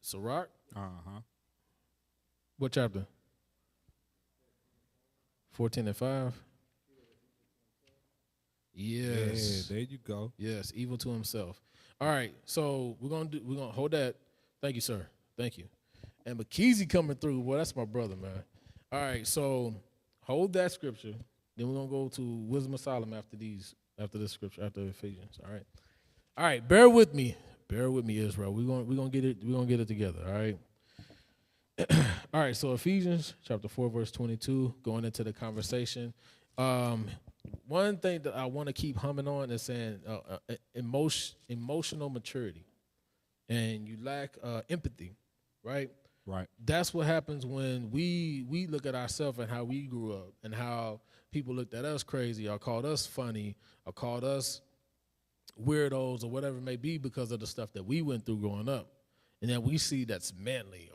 Sirach? Uh-huh. What chapter? 14 and 5? Yes. Yeah, there you go. Yes, evil to himself. All right, so we're gonna hold that. Thank you, sir. Thank you. And McKeezy coming through. Well, that's my brother, man. All right, so hold that scripture. Then we're gonna go to Wisdom of Solomon after this scripture, after Ephesians. All right. Bear with me, Israel. We're gonna get it together. All right. All right. So Ephesians chapter 4, verse 22. Going into the conversation. One thing that I want to keep humming on is saying emotional maturity, and you lack empathy, right? Right. That's what happens when we look at ourselves and how we grew up and how people looked at us crazy or called us funny or called us weirdos or whatever it may be because of the stuff that we went through growing up. And then we see that's manly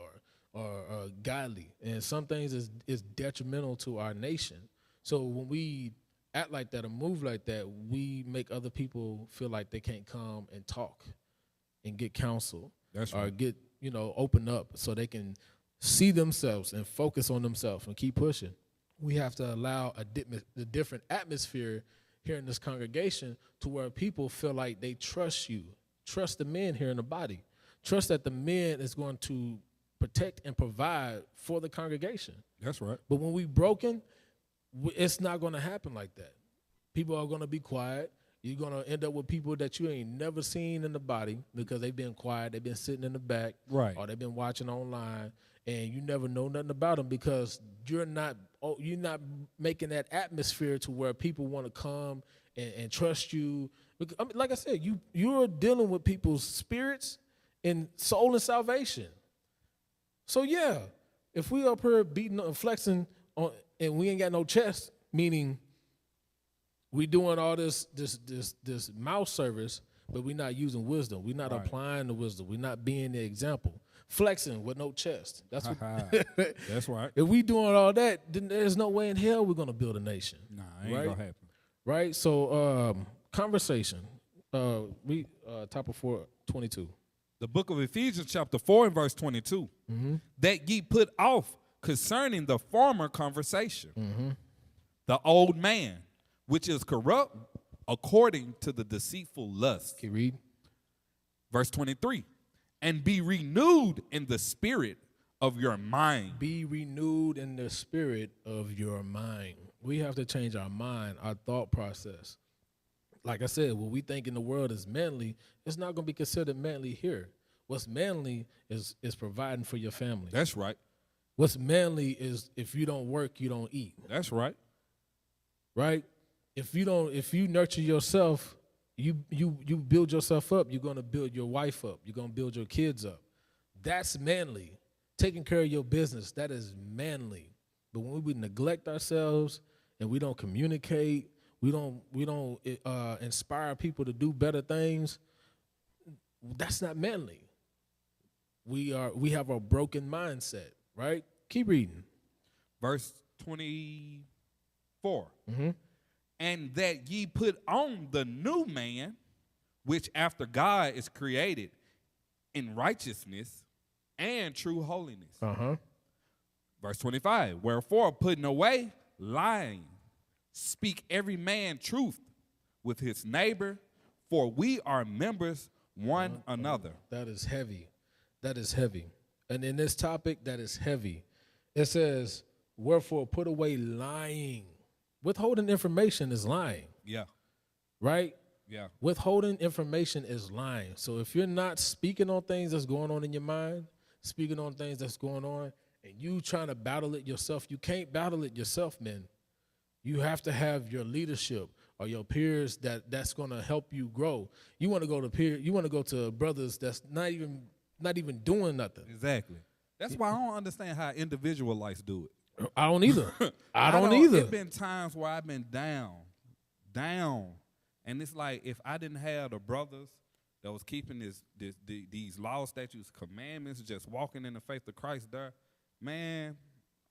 or godly. And some things is detrimental to our nation. So when we act like that or move like that, we make other people feel like they can't come and talk and get counsel. That's right. Or get, open up so they can see themselves and focus on themselves and keep pushing. We have to allow a different atmosphere here in this congregation to where people feel like they trust you, trust the men here in the body, trust that the men is going to protect and provide for the congregation. That's right. But when we broken, it's not going to happen like that. People are going to be quiet. You're going to end up with people that you ain't never seen in the body because they've been quiet. They've been sitting in the back. Right. Or they've been watching online, and you never know nothing about them because you're not making that atmosphere to where people want to come and trust you. I mean, like I said, you're dealing with people's spirits and soul and salvation. So, yeah, if we up here beating and flexing on, and we ain't got no chest, meaning we doing all this mouth service, but we're not using wisdom. We're not applying the wisdom. We're not being the example. Flexing with no chest. That's what. That's right. If we doing all that, then there's no way in hell we're gonna build a nation. Nah, ain't gonna happen. Right. So conversation. Top of 4:22. The book of Ephesians chapter 4 and verse 22. Mm-hmm. That ye put off concerning the former conversation, mm-hmm. the old man, which is corrupt according to the deceitful lust. Keep reading. Verse 23. And be renewed in the spirit of your mind. Be renewed in the spirit of your mind. We have to change our mind, our thought process. Like I said, what we think in the world is manly, it's not going to be considered manly here. What's manly is providing for your family. That's right. What's manly is if you don't work, you don't eat. That's right. Right? If you nurture yourself, you build yourself up, you're going to build your wife up. You're going to build your kids up. That's manly. Taking care of your business, that is manly. But when we neglect ourselves and we don't communicate, we don't inspire people to do better things, that's not manly. We have a broken mindset, right? Keep reading. Verse 24. Mm-hmm. And that ye put on the new man, which after God is created in righteousness and true holiness. Uh-huh. Verse 25. Wherefore, putting away lying, speak every man truth with his neighbor, For we are members one another. That is heavy. That is heavy. And in this topic, that is heavy. It says, wherefore put away lying. Withholding information is lying. Yeah. Right? Yeah. Withholding information is lying. So if you're not speaking on things that's going on in your mind, speaking on things that's going on, and you trying to battle it yourself, you can't battle it yourself, man. You have to have your leadership or your peers that's going to help you grow. You want to go to you want to go to brothers that's not even doing nothing. Exactly. That's why I don't understand how Individualites do it. I don't either. I don't either. There's been times where I've been down. And it's like if I didn't have the brothers that was keeping these laws, statutes, commandments, just walking in the faith of Christ there, man,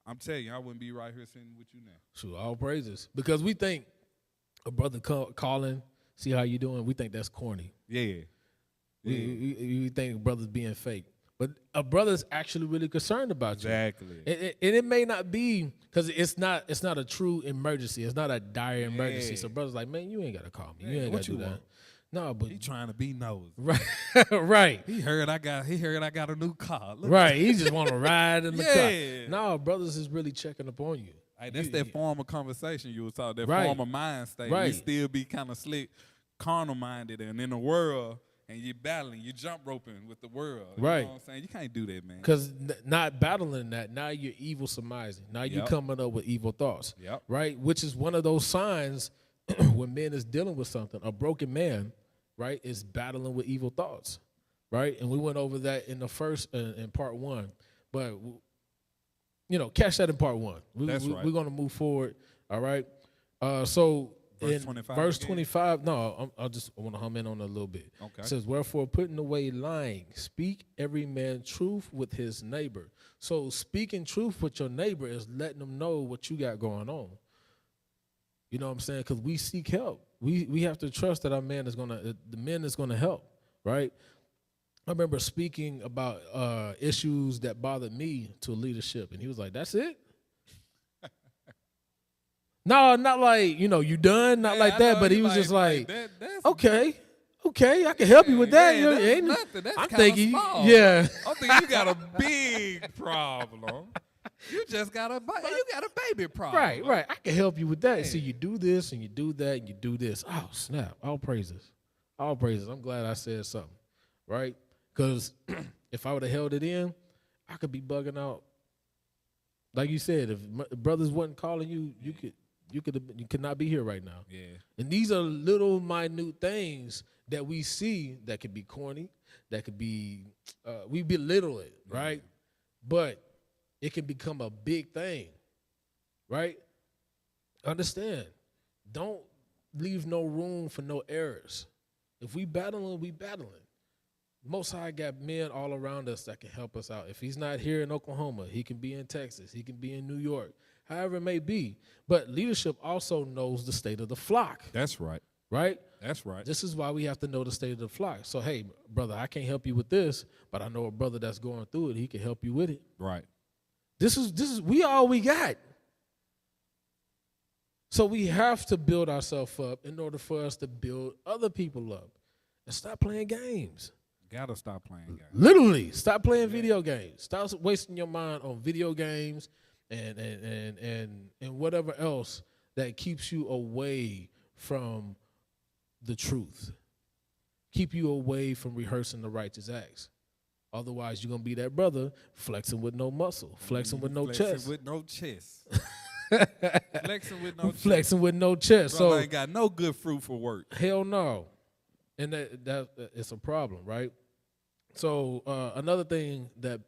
I'm telling you, I wouldn't be right here sitting with you now. Sure, all praises. Because we think a brother calling, see how you doing, we think that's corny. Yeah. We think brothers being fake. But a brother's actually really concerned about you. Exactly. And it may not be, because it's not a true emergency. It's not a dire emergency. Yeah. So brother's like, man, you ain't got to call me. You ain't got to do that. Want? No, but he trying to be nosy. Right. Right. He heard I got a new car. Look. Right. He just want to ride in the Yeah. car. No, brothers is really checking up on you. Hey, that's that form of conversation you was talking, that Right. form of mind state. Right. You still be kind of slick, carnal minded, and in the world, and you battling, you jump roping with the world. Right. You know what I'm saying? You can't do that, man. Because not battling that, now you're evil surmising. Now you're Yep. coming up with evil thoughts. Yep. Right? Which is one of those signs when man is dealing with something. A broken man, right, is battling with evil thoughts. Right? And we went over that in the first, in part 1. But, catch that in part 1. That's right. We're going to move forward. All right? So Verse in 25 verse again? 25, no, I want to hum in on it a little bit. Okay. It says, wherefore putting away lying, speak every man truth with his neighbor. So speaking truth with your neighbor is letting them know what you got going on. You know what I'm saying? Because we seek help. We have to trust that our man is the man is gonna help, right? I remember speaking about issues that bothered me to leadership, and he was like, "That's it." No, not like, you done, not like that, but he was just like, okay, I can help you with that. That's nothing. That's I'm kinda thinking, small. yeah. I'm thinking you got a big problem. You just got a baby problem. Right. I can help you with that. See, you do this and you do that and you do this. Oh, snap. All praises. I'm glad I said something, right? Because if I would have held it in, I could be bugging out. Like you said, if brothers wasn't calling you, you could not be here right now. Yeah. And these are little minute things that we see that could be corny, that could be, we belittle it, right? But it can become a big thing, right? Understand. Don't leave no room for no errors. If we battling, we battling. Most High got men all around us that can help us out. If he's not here in Oklahoma, he can be in Texas. He can be in New York, however it may be. But leadership also knows the state of the flock. That's right. Right? That's right. This is why we have to know the state of the flock. So, hey, brother, I can't help you with this, but I know a brother that's going through it. He can help you with it. Right. This is we all we got. So we have to build ourselves up in order for us to build other people up. And stop playing games. Gotta stop playing games. Literally, stop playing video games. Stop wasting your mind on video games and whatever else that keeps you away from the truth. Keep you away from rehearsing the righteous acts. Otherwise, you're going to be that brother flexing with no muscle, flexing with no chest. Flexing with no chest. Flexing with no chest. Flexing with no chest. Brother So ain't got no good fruit for work. hell no. And that it's a problem, right? So another thing that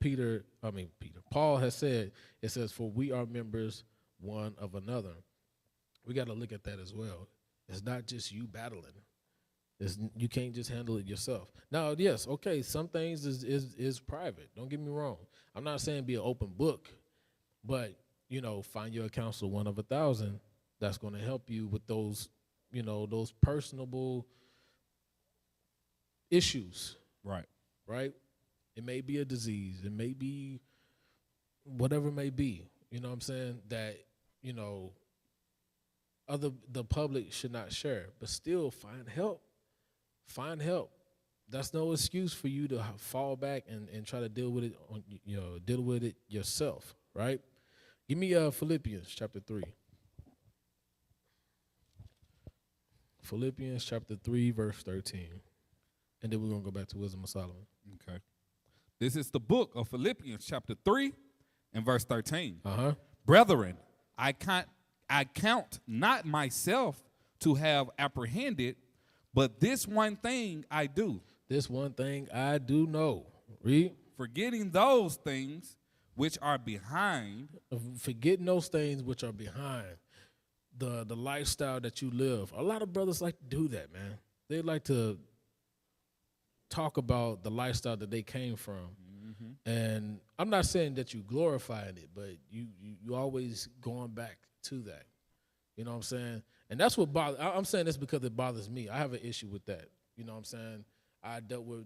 Paul has said, it says, for we are members one of another. We got to look at that as well. It's not just you battling. You can't just handle it yourself. Now, yes, okay, some things is private. Don't get me wrong. I'm not saying be an open book, but, find your counsel 1 of 1,000 that's going to help you with those, those personable issues. Right? It may be a disease. It may be whatever it may be. You know what I'm saying? That, the public should not share. But still find help. find help. That's no excuse for you to fall back and try to deal with it deal with it yourself, right? Give me Philippians chapter 3. Philippians chapter 3, verse 13. And then we're going to go back to Wisdom of Solomon. Okay. This is the book of Philippians chapter 3 and verse 13. Uh-huh. Brethren, I count not myself to have apprehended, but this one thing I do. This one thing I do know. Read. Forgetting those things which are behind. Forgetting those things which are behind. The lifestyle that you live. A lot of brothers like to do that, man. They like to talk about the lifestyle that they came from. Mm-hmm. And I'm not saying that you glorifying it, but you always going back to that. You know what I'm saying? And that's what bothers. I'm saying this because it bothers me. I have an issue with that. You know what I'm saying? I dealt with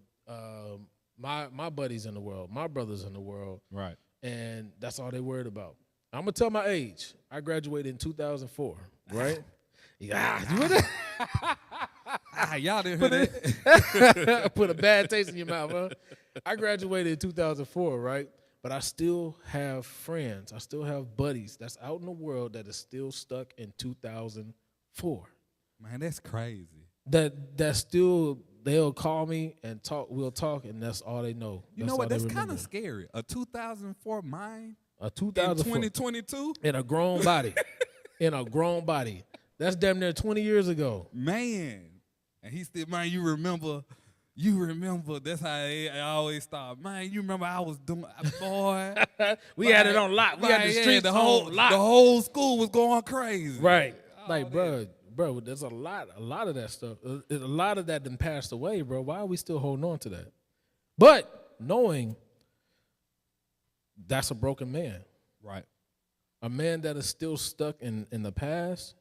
my buddies in the world, my brothers in the world. Right. And that's all they worried about. I'm going to tell my age. I graduated in 2004, right? Yeah. Y'all didn't hear that. Put a bad taste in your mouth, huh? I graduated in 2004, right? But I still have friends. I still have buddies that's out in the world that is still stuck in 2004. Man, that's crazy. That still, they'll call me and talk. We'll talk, and that's all they know. You know what? That's kind of scary. A 2004 mind. A 2004 in 2022 in a grown body. In a grown body. That's damn near 20 years ago. Man. And he still, man, you remember, that's how I always start. Man, you remember I was doing, boy. We had it on lock. We had the streets the on lock. The whole school was going crazy. Right. Like, bro, there's a lot of that stuff. A lot of that done passed away, bro. Why are we still holding on to that? But knowing that's a broken man. Right. A man that is still stuck in the past.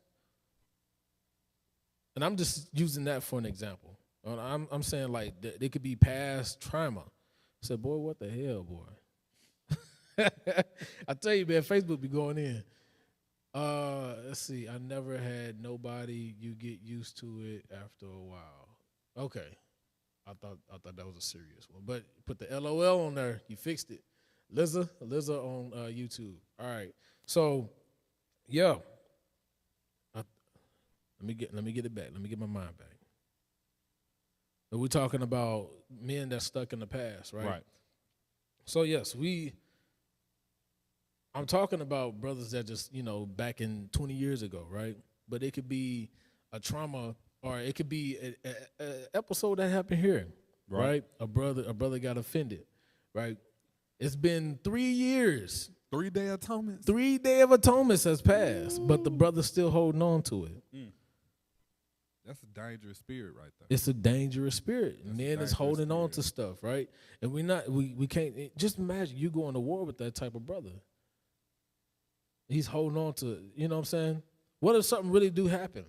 And I'm just using that for an example. I'm saying like they could be past trauma. I said, boy, what the hell, boy? I tell you, man, Facebook be going in. Let's see. I never had nobody. You get used to it after a while. Okay. I thought that was a serious one. But put the LOL on there. You fixed it. Liza on YouTube. All right. So, yeah. Let me get it back. Let me get my mind back. But we're talking about men that's stuck in the past, right? Right. So yes, I'm talking about brothers that just, back in 20 years ago, right? But it could be a trauma, or it could be an episode that happened here, right? A brother got offended, right? It's been 3 years. 3 Day Atonement? 3 Day of Atonement has passed, but the brother's still holding on to it. Mm. That's a dangerous spirit right there. It's a dangerous spirit. Men is holding on to stuff, right? And we can't, just imagine you going to war with that type of brother. He's holding on to, you know what I'm saying? What if something really do happen?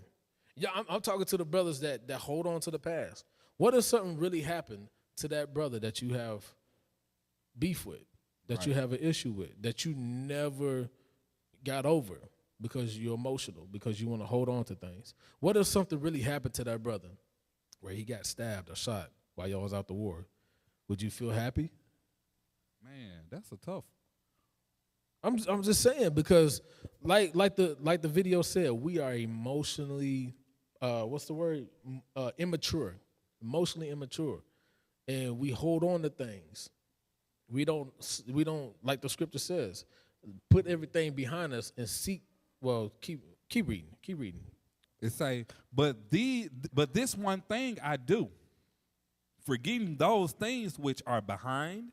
Yeah, I'm talking to the brothers that hold on to the past. What if something really happened to that brother that you have beef with, that you have an issue with, that you never got over because you're emotional, because you want to hold on to things? What if something really happened to that brother where he got stabbed or shot while y'all was out the war? Would you feel happy? Man, that's a tough. I'm just saying, because like the video said, we are emotionally immature, emotionally immature, and we hold on to things. We don't like the scripture says, put everything behind us and seek. Well, keep reading. It say, but this one thing I do, forgetting those things which are behind,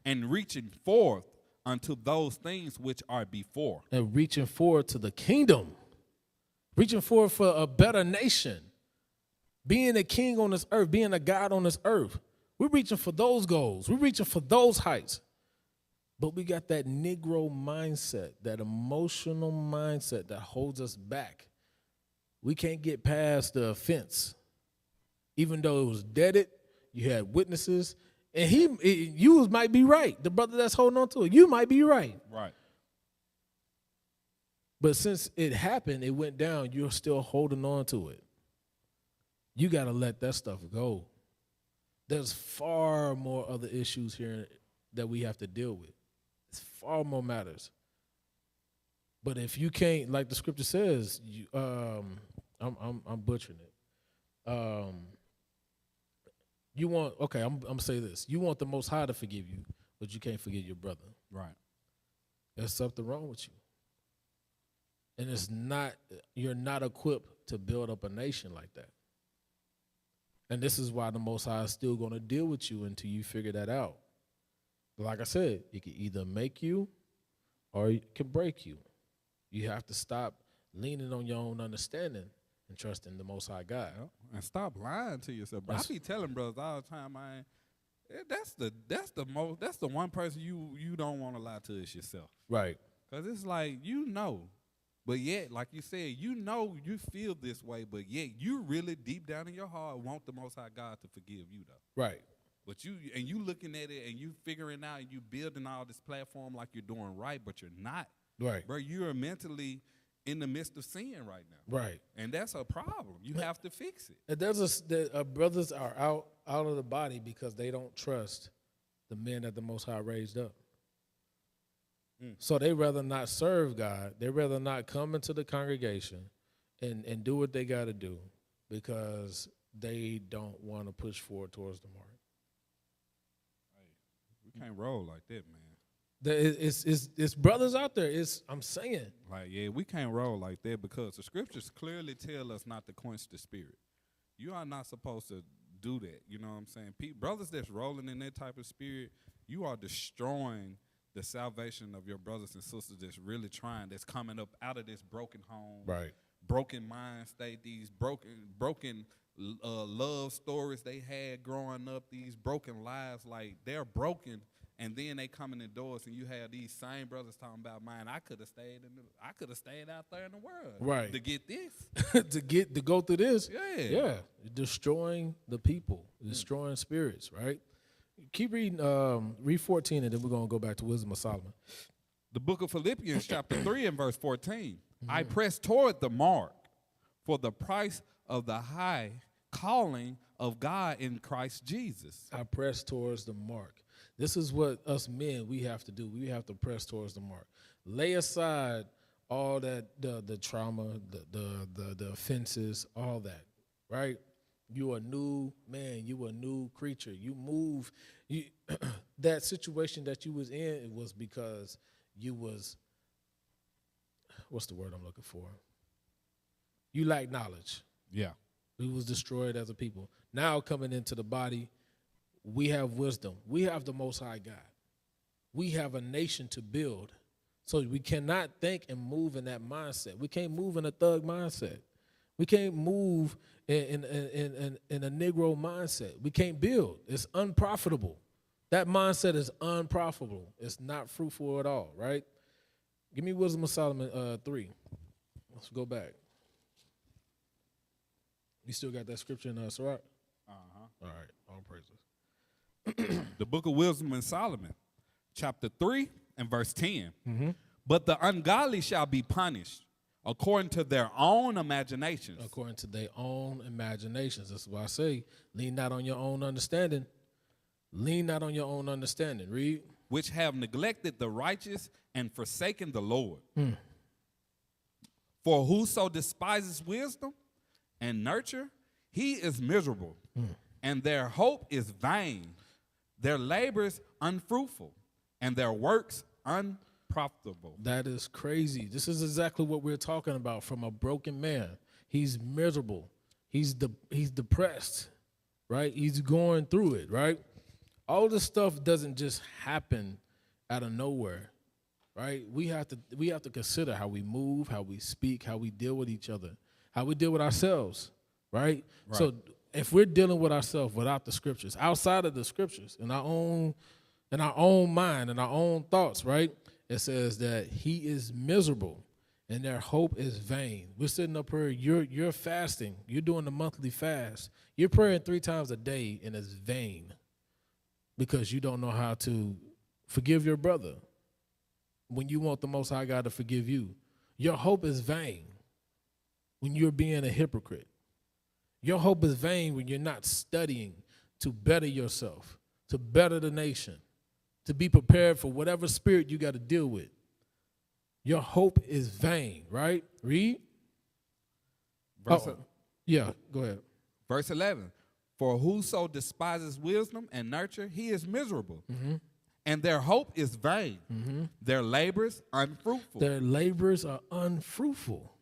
and reaching forth unto those things which are before. And reaching forward to the kingdom. Reaching forward for a better nation. Being a king on this earth, being a God on this earth. We're reaching for those goals. We're reaching for those heights. But we got that Negro mindset, that emotional mindset that holds us back. We can't get past the offense. Even though it was deaded, you had witnesses, and you might be right. The brother that's holding on to it, you might be right. Right. But since it happened, it went down, you're still holding on to it. you got to let that stuff go. There's far more other issues here that we have to deal with. It's far more matters. But if you can't, like the scripture says, I'm butchering it. I'm gonna say this. You want the Most High to forgive you, but you can't forgive your brother. Right. There's something wrong with you. And you're not equipped to build up a nation like that. And this is why the Most High is still going to deal with you until you figure that out. Like I said, it can either make you or it can break you. You have to stop leaning on your own understanding and trusting the Most High God. And stop lying to yourself. Bro, I be telling brothers all the time, man, that's the one person you don't want to lie to is yourself. Right. Because it's like, but yet, like you said, you feel this way, but yet you really deep down in your heart want the Most High God to forgive you, though. Right. But you looking at it and you figuring out and you building all this platform like you're doing right, but you're not. Right. Bro, you are mentally in the midst of sin right now. Right. And that's a problem. You have to fix it. And there's brothers are out of the body because they don't trust the men that the Most High raised up. So they rather not serve God. They rather not come into the congregation and do what they got to do because they don't want to push forward towards the mark. Hey, we can't roll like that, man. It's brothers out there. I'm saying. Like, yeah, we can't roll like that because the scriptures clearly tell us not to quench the spirit. You are not supposed to do that. You know what I'm saying? Brothers that's rolling in that type of spirit, you are destroying the salvation of your brothers and sisters that's really trying, that's coming up out of this broken home, right? Broken mind state, these broken love stories they had growing up, these broken lives, like they're broken, and then they come in the doors and you have these same brothers talking about, man, I could have stayed out there in the world, right, to get this, to go through this, yeah, destroying the people, destroying spirits, right? Keep reading, read 14, and then we're going to go back to Wisdom of Solomon. The book of Philippians, chapter 3 and verse 14. I press toward the mark for the price of the high calling of God in Christ Jesus. I press towards the mark. This is what us men, we have to do. We have to press towards the mark. Lay aside all that, the trauma, the offenses, all that, right? You a new man. You a new creature. You move. That situation that you was in, it was because you was, what's the word I'm looking for? You lack knowledge. Yeah. We was destroyed as a people. Now coming into the body, we have wisdom. We have the Most High God. We have a nation to build. So we cannot think and move in that mindset. We can't move in a thug mindset. We can't move in a Negro mindset. We can't build. It's unprofitable. That mindset is unprofitable. It's not fruitful at all, right? Give me Wisdom of Solomon 3. Let's go back. You still got that scripture in Sirach? Uh-huh. All right, all praises. The book of Wisdom in Solomon, chapter 3 and verse 10. Mm-hmm. But the ungodly shall be punished according to their own imaginations. According to their own imaginations. That's why I say, lean not on your own understanding. Lean not on your own understanding. Read. Which have neglected the righteous and forsaken the Lord. For whoso despises wisdom and nurture, he is miserable. And their hope is vain. Their labors unfruitful. And their works unprofitable. That is crazy. This is exactly what we're talking about from a broken man. He's miserable. He's depressed, right? He's going through it, right? All this stuff doesn't just happen out of nowhere, right? We have to consider how we move, how we speak, how we deal with each other, how we deal with ourselves, right? So if we're dealing with ourselves without the scriptures, outside of the scriptures, in our own mind, in our own thoughts, right? It says that he is miserable and their hope is vain. We're sitting up here, you're fasting, you're doing the monthly fast, you're praying 3 times a day and it's vain because you don't know how to forgive your brother when you want the Most High God to forgive you. Your hope is vain when you're being a hypocrite. Your hope is vain when you're not studying to better yourself, to better the nation, to be prepared for whatever spirit you got to deal with. Your hope is vain, right? Read. Yeah, go ahead. Verse 11. For whoso despises wisdom and nurture, he is miserable. And their hope is vain. Their labors unfruitful. Their labors are unfruitful.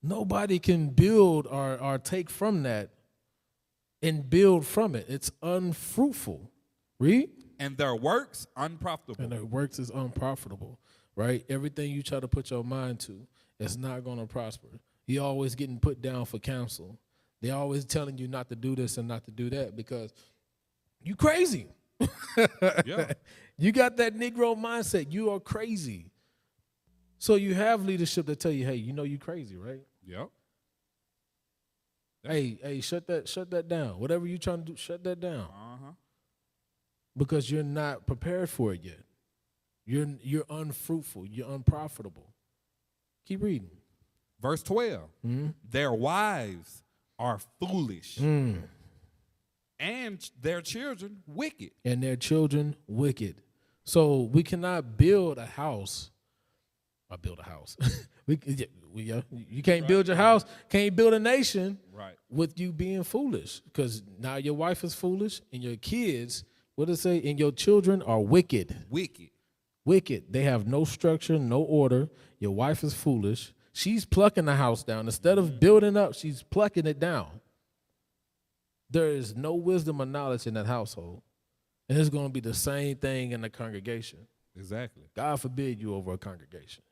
Nobody can build or take from that and build from it. It's unfruitful. Read. And their works unprofitable. And their works is unprofitable, right? Everything you try to put your mind to, it's not going to prosper. You're always getting put down for counsel. They're always telling you not to do this and not to do that because you crazy. Yeah. You got that Negro mindset. You are crazy. So you have leadership that tell you, hey, you know you crazy, right? Yep. Hey, shut that down. Whatever you're trying to do, shut that down. Because you're not prepared for it yet. You're unfruitful. You're unprofitable. Keep reading. Verse 12. Their wives are foolish. And their children wicked. And their children wicked. So we cannot build a house. I build a house. You can't build your house, can't build a nation with you being foolish. Because now your wife is foolish and your kids, what does it say? And your children are wicked. Wicked. They have no structure, no order. Your wife is foolish. She's plucking the house down. Instead of building up, she's plucking it down. There is no wisdom or knowledge in that household. And it's going to be the same thing in the congregation. Exactly. God forbid you over a congregation.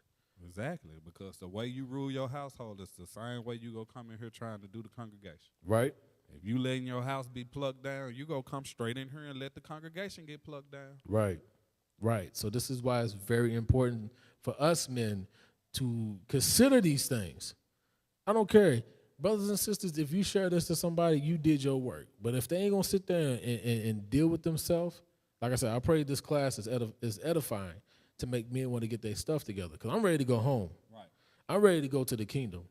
Exactly. Because the way you rule your household is the same way you go come in here trying to do the congregation. Right. If you letting your house be plugged down, you go come straight in here and let the congregation get plugged down. Right. So this is why it's very important for us men to consider these things. I don't care. Brothers and sisters, if you share this to somebody, you did your work. But if they ain't going to sit there and deal with themselves, like I said, I pray this class is edifying to make men want to get their stuff together. Because I'm ready to go home. Right. I'm ready to go to the kingdom.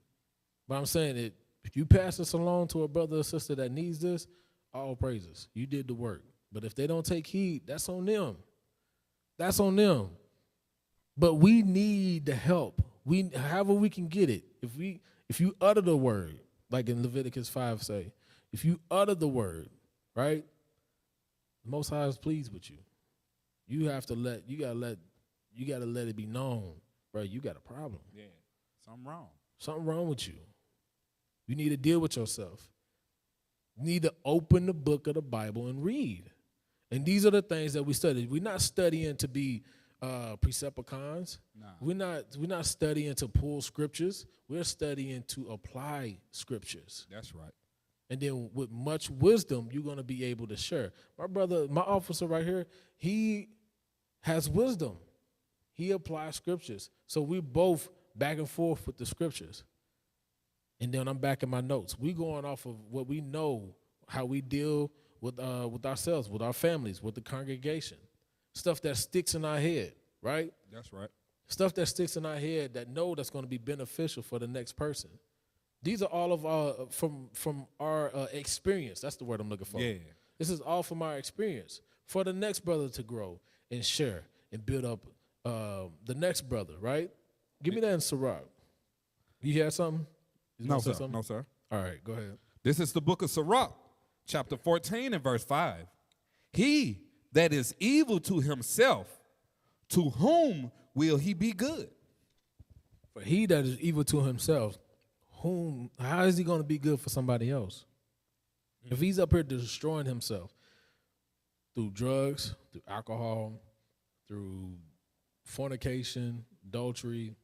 But I'm saying that if you pass this along to a brother or sister that needs this, all praises. You did the work. But if they don't take heed, that's on them. That's on them. But we need the help. However we can get it. If you utter the word, like in Leviticus 5 say, if you utter the word, right, the Most High is pleased with you. You gotta let it be known, bro, you got a problem. Yeah, something wrong. Something wrong with you. You need to deal with yourself. You need to open the book of the Bible and read. And these are the things that we study. We're not studying to be Precepticons. Nah. We're not studying to pull scriptures. We're studying to apply scriptures. That's right. And then with much wisdom, you're going to be able to share. My brother, my officer right here, he has wisdom. He applies scriptures. So we're both back and forth with the scriptures. And then I'm back in my notes. We going off of what we know, how we deal with ourselves, with our families, with the congregation. Stuff that sticks in our head, right? That's right. Stuff that sticks in our head that know that's going to be beneficial for the next person. These are all of our from our experience. That's the word I'm looking for. Yeah. This is all from our experience for the next brother to grow and share and build up the next brother, right? Give me that in Sirach. You have something? No, sir. No, sir. All right, go ahead. This is the book of Sirach, chapter 14 and verse 5. He that is evil to himself, to whom will he be good? For he that is evil to himself, how is he going to be good for somebody else? If he's up here destroying himself through drugs, through alcohol, through fornication, adultery,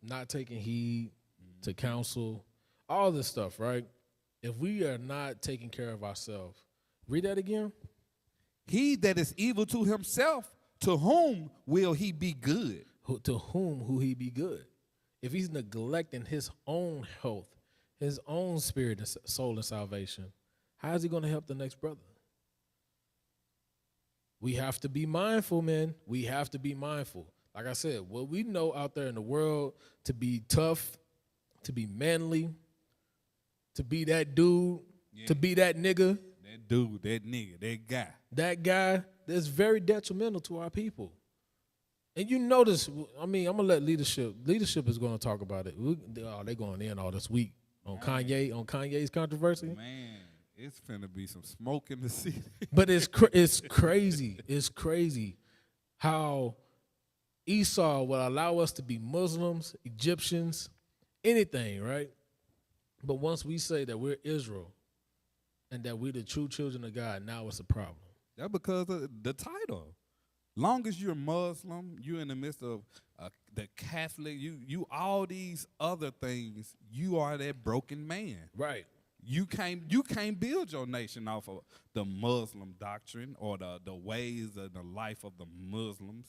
not taking heed to counsel, all this stuff, right? If we are not taking care of ourselves, read that again. He that is evil to himself, to whom will he be good? To whom will he be good? If he's neglecting his own health, his own spirit and soul and salvation, how is he going to help the next brother? We have to be mindful, man. We have to be mindful. Like I said, what we know out there in the world to be tough, to be manly, to be that dude, to be that nigga. That dude, that nigga, that guy. That guy that's very detrimental to our people. And you notice, I mean, I'm going to let leadership is going to talk about it. They're going in all this week on Kanye's controversy. Man, it's finna be some smoke in the city. But it's crazy. It's crazy how Esau will allow us to be Muslims, Egyptians, anything, right? But once we say that we're Israel and that we're the true children of God, now it's a problem. That's because of the title. Long as you're Muslim, you're in the midst of the Catholic, you all these other things, you are that broken man. Right. You can't build your nation off of the Muslim doctrine or the ways of the life of the Muslims,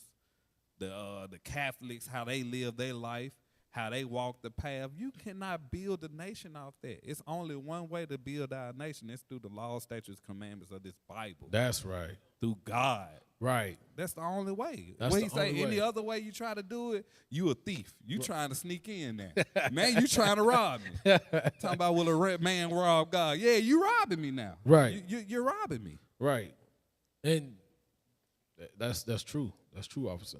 the Catholics, how they live their life, how they walk the path. You cannot build a nation off that. It's only one way to build our nation. It's through the law, statutes, commandments of this Bible. That's right. Through God. Right. That's the only way. That's when the he say only any way. other way you try to do it, you a thief. You trying to sneak in there. Man, you trying to rob me. Talking about will a red man rob God. Yeah, you robbing me now. Right. You're robbing me. Right. And that's true. That's true, officer.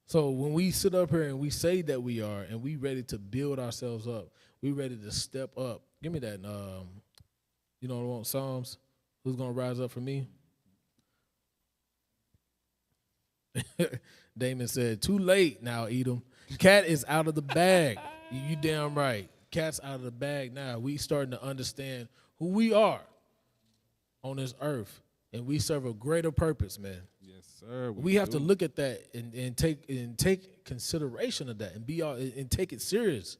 So when we sit up here and we say that we are and we ready to build ourselves up, we ready to step up. Give me that, you know what I want, Psalms? Who's going to rise up for me? Damon said, too late now, Edom. Cat is out of the bag. You damn right. Cat's out of the bag now. We starting to understand who we are on this earth. And we serve a greater purpose, man. Yes, sir. We have to look at that and take consideration of that and take it serious.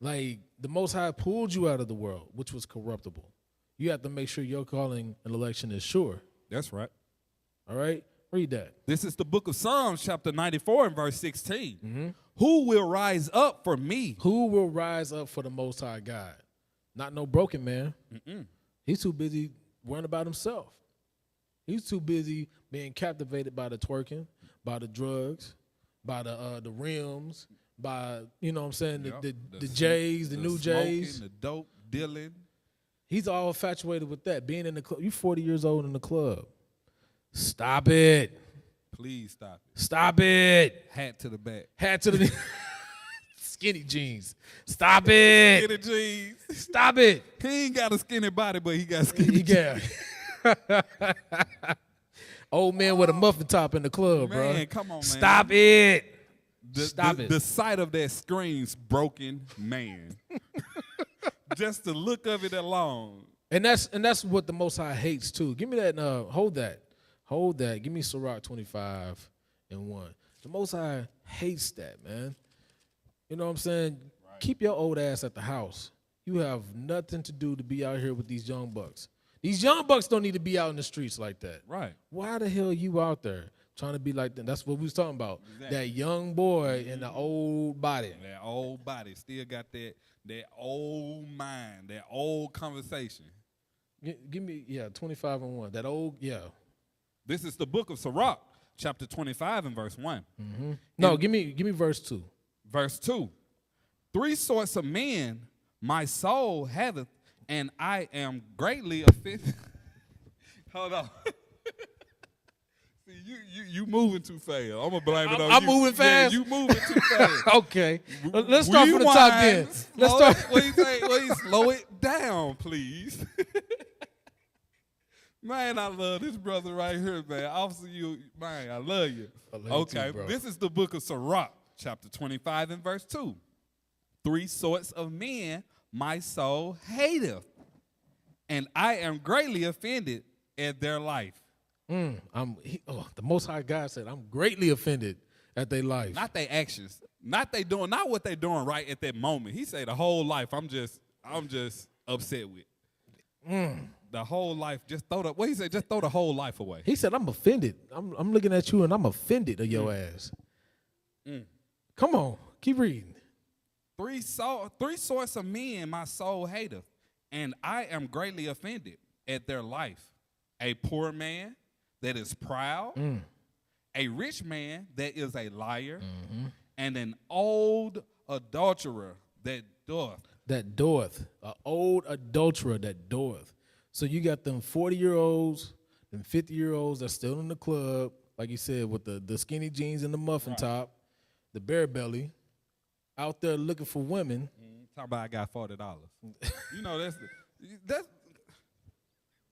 Like the Most High pulled you out of the world, which was corruptible. You have to make sure your calling and election is sure. That's right. All right? Read that. This is the book of Psalms, chapter 94 and verse 16. Mm-hmm. Who will rise up for me? Who will rise up for the Most High God? Not no broken man. Mm-mm. He's too busy worrying about himself. He's too busy being captivated by the twerking, by the drugs, by the rims, by, you know what I'm saying, the J's, the new smoking, J's. The dope, dealing. He's all infatuated with that. Being in the club. You're 40 years old in the club. Stop it. Please stop it. Stop it. Hat to the back. Hat to the skinny jeans. Stop it. Skinny jeans. Stop it. He ain't got a skinny body, but he got skinny jeans. Old man with a muffin top in the club, bro. Man, come on, man. Stop it. Stop it. The sight of that screams broken man. Just the look of it alone. And that's what the Most High hates too. Give me that. Hold that. Give me Sirach 25 and 1. The Most High hates that, man. You know what I'm saying? Right. Keep your old ass at the house. You have nothing to do to be out here with these young bucks. These young bucks don't need to be out in the streets like that. Right. Why the hell are you out there trying to be like that? That's what we was talking about. Exactly. That young boy in the old body. That old body still got that old mind, that old conversation. Give me, 25 and 1. That old, This is the book of Sirach, chapter 25 and verse 1. Mm-hmm. No, give me verse 2. Verse 2. 3 sorts of men my soul haveth, and I am greatly offended. Hold on. See, you moving too fast. I'm gonna blame it on you. I'm moving fast. Yeah, you moving too fast. Okay. Let's start from the top then. Let's start. Slow it down, please. Man, I love this brother right here, man. Officer, man, I love you. Okay, too, this is the book of Sirach, chapter 25 and verse 2. 3 sorts of men my soul hateth, and I am greatly offended at their life. The Most High God said, I'm greatly offended at their life. Not their actions. Not what they doing right at that moment. He said the whole life, I'm just upset with. The whole life, just throw the whole life away. He said, I'm offended. I'm looking at you and I'm offended of your ass. Come on, keep reading. 3 sorts of men my soul hateth, and I am greatly offended at their life. A poor man that is proud, a rich man that is a liar, and an old adulterer that doth that doeth, an old adulterer that doeth. So you got them 40-year-olds, them 50-year-olds that's still in the club, like you said, with the skinny jeans and the muffin top, the bare belly, out there looking for women. Talk about I got $40. You know, that's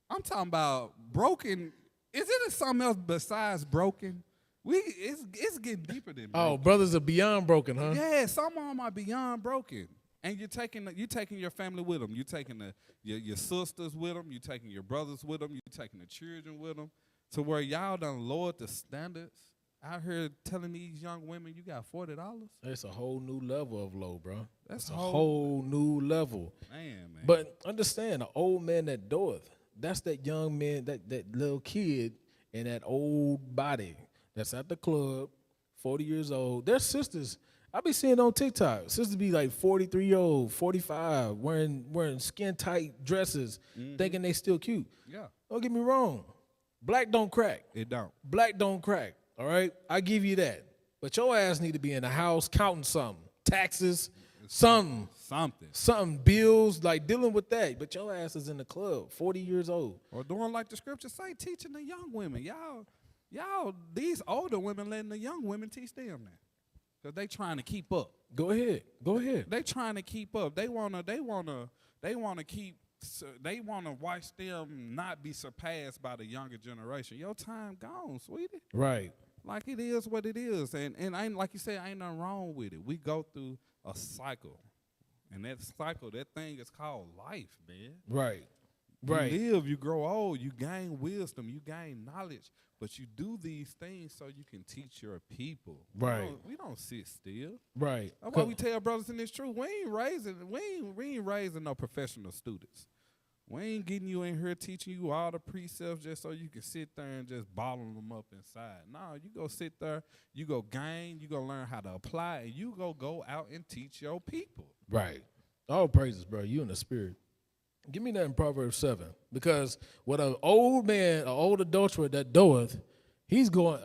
I'm talking about broken. Is it something else besides broken? It's getting deeper than broken. Oh, brothers are beyond broken, huh? Yeah, some of them are beyond broken. And you're taking your family with them. You're taking your sisters with them. You're taking your brothers with them. You're taking the children with them. To where y'all done lowered the standards out here telling these young women you got $40. It's a whole new level of low, bro. That's a whole new level. Man. But understand, an old man that doeth, that's that young man, that little kid in that old body that's at the club, 40 years old. Their sisters, I be seeing on TikTok, sisters be like 43-year-old, 45, wearing skin-tight dresses, thinking they still cute. Yeah. Don't get me wrong. Black don't crack. It don't. Black don't crack, all right? I give you that. But your ass need to be in the house counting something. Taxes, something, bills, like dealing with that. But your ass is in the club, 40 years old. Or doing like the scriptures say, teaching the young women. Y'all, these older women letting the young women teach them now. Because they trying to keep up. Go ahead. They trying to keep up. They wanna watch them not be surpassed by the younger generation. Your time gone, sweetie. Right. Like it is what it is. And ain't, like you said, ain't nothing wrong with it. We go through a cycle. And that cycle, that thing is called life, man. Right. You live, you grow old, you gain wisdom, you gain knowledge, but you do these things so you can teach your people. Right. We don't sit still. Right. That's why we tell brothers in this truth, we ain't raising no professional students. We ain't getting you in here teaching you all the precepts just so you can sit there and just bottle them up inside. No, you go sit there, you go gain, you go learn how to apply, and you go out and teach your people. Right. All praises, bro. You in the spirit. Give me that in Proverbs 7. Because with an old man, an old adulterer that doeth, he's going,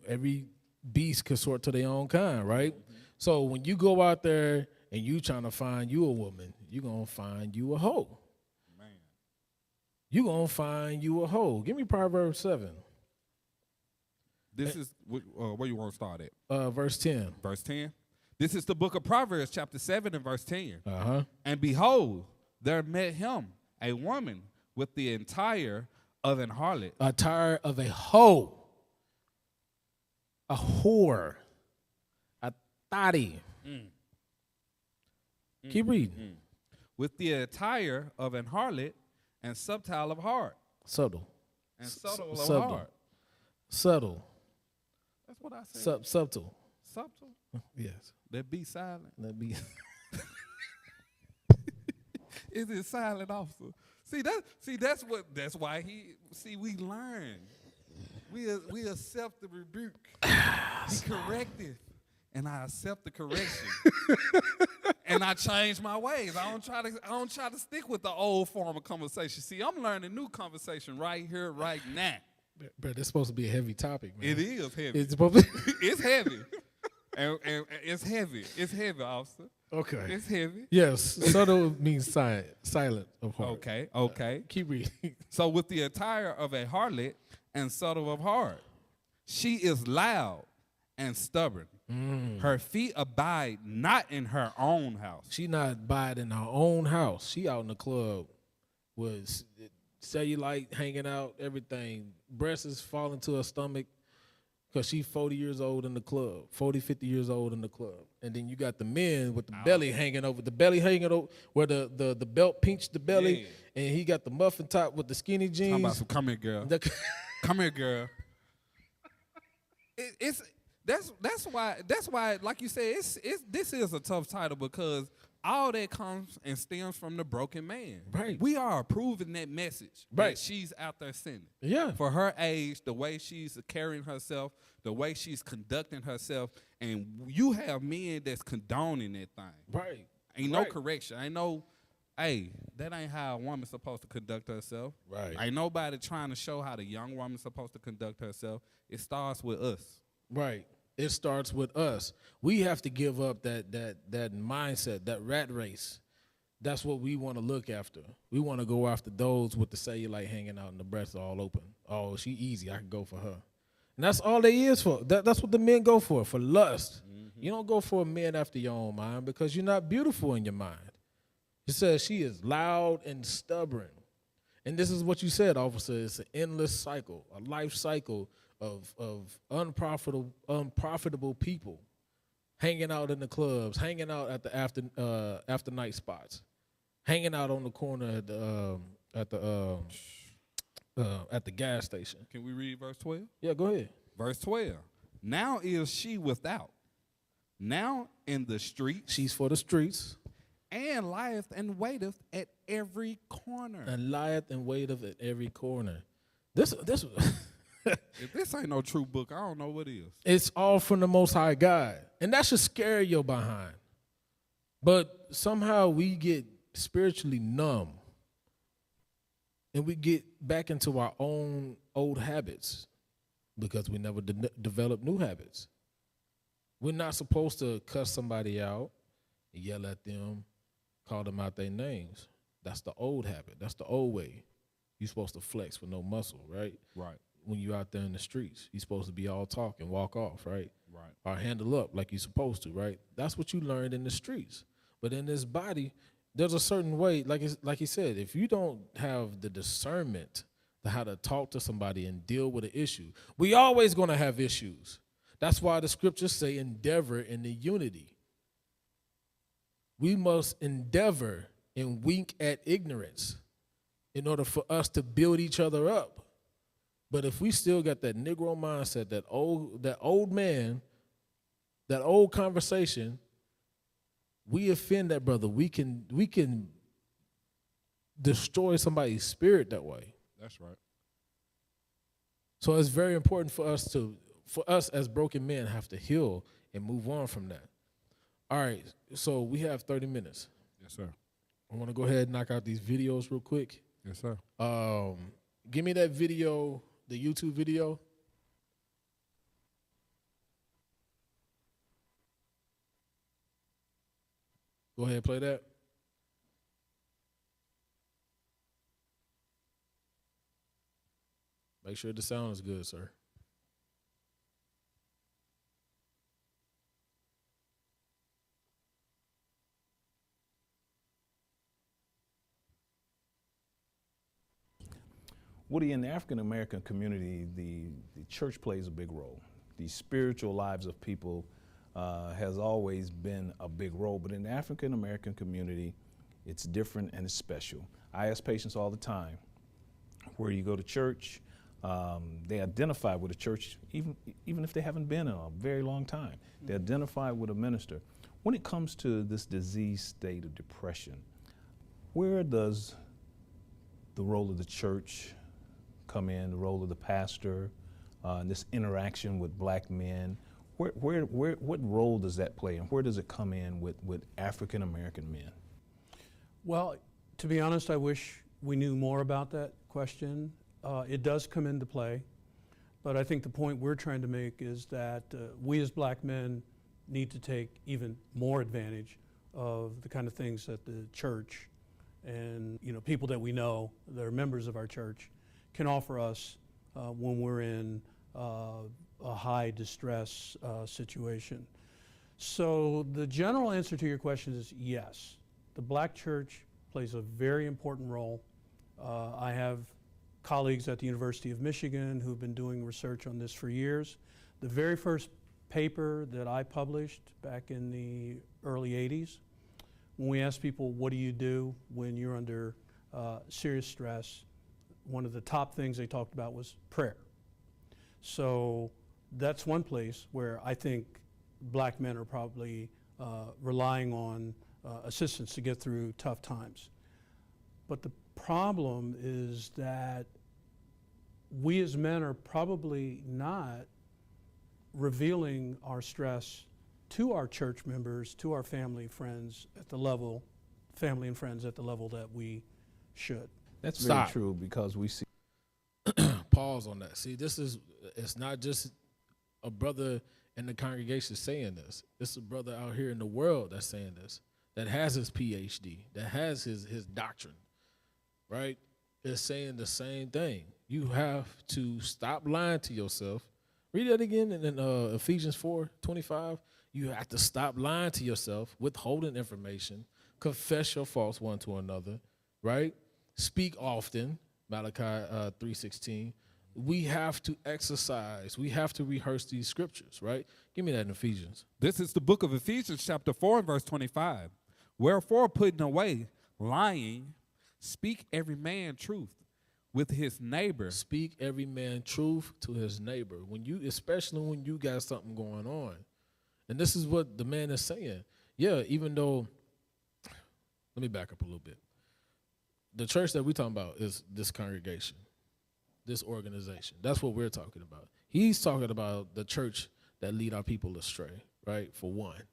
every beast can sort to their own kind, right? Mm-hmm. So when you go out there and you trying to find you a woman, you're going to find you a hoe. Man. You're going to find you a hoe. Give me Proverbs 7. This is where you want to start at? Verse 10. Verse 10. This is the book of Proverbs, chapter 7 and verse 10. Uh-huh. And behold, there met him a woman with the attire of an harlot. Attire of a hoe. A whore. A thotty. Keep reading. With the attire of an harlot and subtle of heart. Subtle. And subtle of heart. Subtle. That's what I said. Subtle. Subtle? Yes. That be silent. That be. Is it silent, officer? That's why we learn. We accept the rebuke. He corrected. And I accept the correction. And I change my ways. I don't try to stick with the old form of conversation. See, I'm learning new conversation right here, right now. But it's supposed to be a heavy topic, man. It is heavy. It's supposed to be it's heavy. And it's heavy. It's heavy, officer. Okay. It's heavy. Yes. Subtle means silent of heart. Okay. Keep reading. So with the attire of a harlot and subtle of heart, she is loud and stubborn. Her feet abide not in her own house. She not abide in her own house. She out in the club with cellulite hanging out, everything. Breasts is falling to her stomach. Because she's 40 years old in the club, 40, 50 years old in the club. And then you got the men with the belly hanging over, where the belt pinched the belly, and he got the muffin top with the skinny jeans. Talking about some, come here, girl. Come here, girl. That's why, like you said, this is a tough title because all that comes and stems from the broken man. Right. We are approving that message that she's out there sending. Yeah. For her age, the way she's carrying herself, the way she's conducting herself, and you have men that's condoning that thing. Right. Ain't no correction. Ain't no, hey, that ain't how a woman's supposed to conduct herself. Right. Ain't nobody trying to show how the young woman's supposed to conduct herself. It starts with us. Right. It starts with us. We have to give up that mindset, that rat race. that's what we want to look after. We want to go after those with the cellulite hanging out and the breasts all open. Oh, she easy. I can go for her. And that's all they is for. That's what the men go for lust. You don't go for a man after your own mind because you're not beautiful in your mind. It says she is loud and stubborn. And this is what you said, officer. It's an endless cycle, a life cycle of unprofitable people hanging out in the clubs, hanging out at the after night spots, hanging out on the corner at the gas station. Can we read verse 12? Yeah, go ahead. Verse 12. Now is she without, now in the streets. She's for the streets. And lieth and waiteth at every corner. And lieth and waiteth at every corner. This If this ain't no true book, I don't know what is. It's all from the Most High God. And that should scare your behind. But somehow we get spiritually numb. And we get back into our own old habits because we never develop new habits. We're not supposed to cuss somebody out, yell at them, call them out their names. That's the old habit. That's the old way. You're supposed to flex with no muscle, right? Right. When you're out there in the streets, you're supposed to be all talk and walk off, right? Right. Or handle up like you're supposed to, right? That's what you learned in the streets. But in this body, there's a certain way, like he said, if you don't have the discernment to how to talk to somebody and deal with an issue, we always going to have issues. That's why the scriptures say endeavor in the unity. We must endeavor and wink at ignorance in order for us to build each other up. But if we still got that Negro mindset, that old man, that old conversation, we offend that brother. We can destroy somebody's spirit that way. That's right. So it's very important for us as broken men have to heal and move on from that. All right, so we have 30 minutes. Yes, sir. I want to go ahead and knock out these videos real quick. Yes, sir. Give me that video, the YouTube video. Go ahead and play that. Make sure the sound is good, sir. Woody, in the African American community, the church plays a big role. The spiritual lives of people has always been a big role, but in the African American community, it's different and it's special. I ask patients all the time, where do you go to church? They identify with a church, even if they haven't been in a very long time. They identify with a minister. When it comes to this disease state of depression, where does the role of the church come in, the role of the pastor, this interaction with black men? What role does that play, and where does it come in with African American men? Well, to be honest, I wish we knew more about that question. It does come into play, but I think the point we're trying to make is that we as black men need to take even more advantage of the kind of things that the church and people that we know that are members of our church can offer us when we're in a high distress situation. So the general answer to your question is yes. The black church plays a very important role. I have colleagues at the University of Michigan who've been doing research on this for years. The very first paper that I published back in the early 80s, when we asked people, what do you do when you're under serious stress, one of the top things they talked about was prayer. So that's one place where I think black men are probably relying on assistance to get through tough times. But the problem is that we as men are probably not revealing our stress to our church members, to our family and friends at the level that we should. That's Stop. very true, because we see. Pause on that. See, it's not just a brother in the congregation saying this. It's a brother out here in the world that's saying this. that has his PhD, that has his doctrine, right, is saying the same thing. You have to stop lying to yourself. Read that again in Ephesians 4:25. You have to stop lying to yourself, withholding information, confess your faults one to another, right? Speak often, Malachi 3:16. We have to exercise. We have to rehearse these scriptures, right? Give me that in Ephesians. This is the book of Ephesians, chapter 4, and verse 25. Wherefore, putting away lying, speak every man truth with his neighbor. Speak every man truth to his neighbor. Especially when you got something going on. And this is what the man is saying. Yeah, even though, let me back up a little bit. The church that we're talking about is this congregation, this organization. That's what we're talking about. He's talking about the church that lead our people astray, right, for one.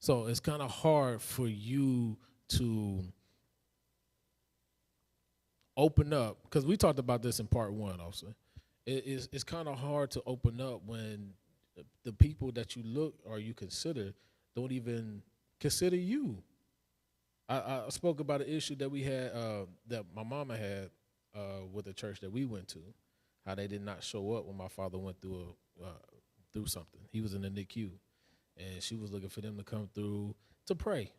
So it's kind of hard for you to open up, because we talked about this in part one also. It's kind of hard to open up when the people that you look or you consider don't even consider you. I spoke about an issue that we had, that my mama had with the church that we went to, how they did not show up when my father went through something. He was in the NICU, and she was looking for them to come through to pray.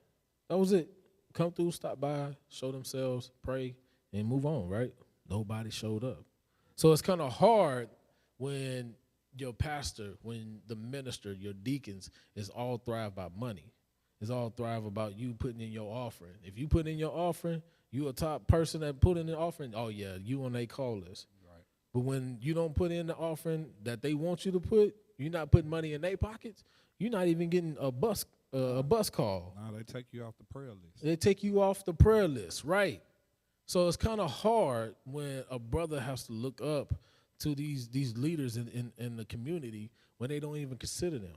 That was it. Come through, stop by, show themselves, pray, and move on, right? Nobody showed up. So it's kind of hard when your pastor, when the minister, your deacons is all thrive by money. It's all thrive about you putting in your offering. If you put in your offering, you a top person that put in the offering, oh yeah, you on their call list. Right. But when you don't put in the offering that they want you to put, you're not putting money in their pockets, you're not even getting a bus call. No, they take you off the prayer list. They take you off the prayer list, right? So it's kind of hard when a brother has to look up to these leaders in the community when they don't even consider them,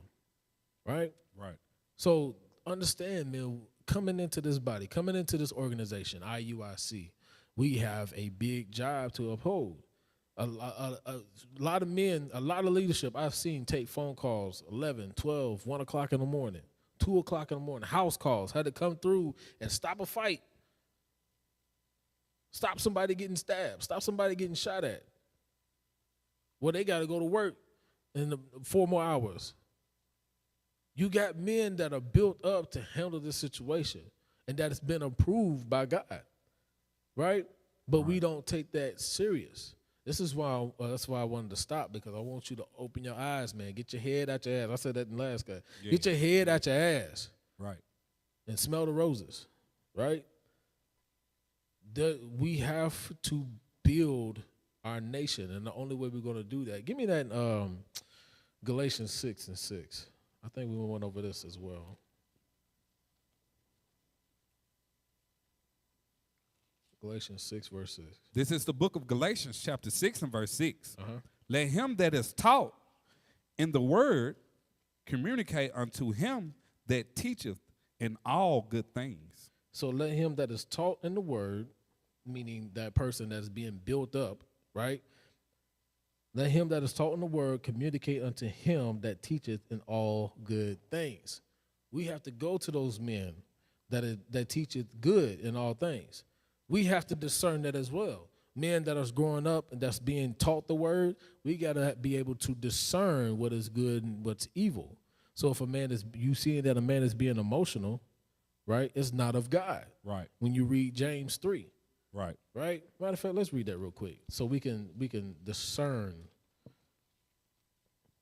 right? Right. So understand, man, coming into this body, coming into this organization, IUIC, we have a big job to uphold. A lot of men, a lot of leadership I've seen take phone calls 11, 12, 1 o'clock in the morning, 2 o'clock in the morning, house calls, had to come through and stop a fight. Stop somebody getting stabbed. Stop somebody getting shot at. Well, they got to go to work in 4 more hours. You got men that are built up to handle this situation, and that has been approved by God, right? But we don't take that serious. This is why that's why I wanted to stop, because I want you to open your eyes, man. Get your head out your ass. I said that in the last guy. Yeah. Get your head out your ass. Right. And smell the roses, right? We have to build our nation, and the only way we're going to do that. Give me that Galatians 6:6. I think we went over this as well. Galatians 6, verse 6. This is the book of Galatians, chapter 6 and verse 6. Let him that is taught in the word communicate unto him that teacheth in all good things. So let him that is taught in the word, meaning that person that's being built up, right? Let him that is taught in the word communicate unto him that teacheth in all good things. We have to go to those men that teacheth good in all things. We have to discern that as well. Men that are growing up and that's being taught the word, we got to be able to discern what is good and what's evil. So if you see that a man is being emotional, right, it's not of God. Right. When you read James 3. Right. Right? Matter of fact, let's read that real quick so we can discern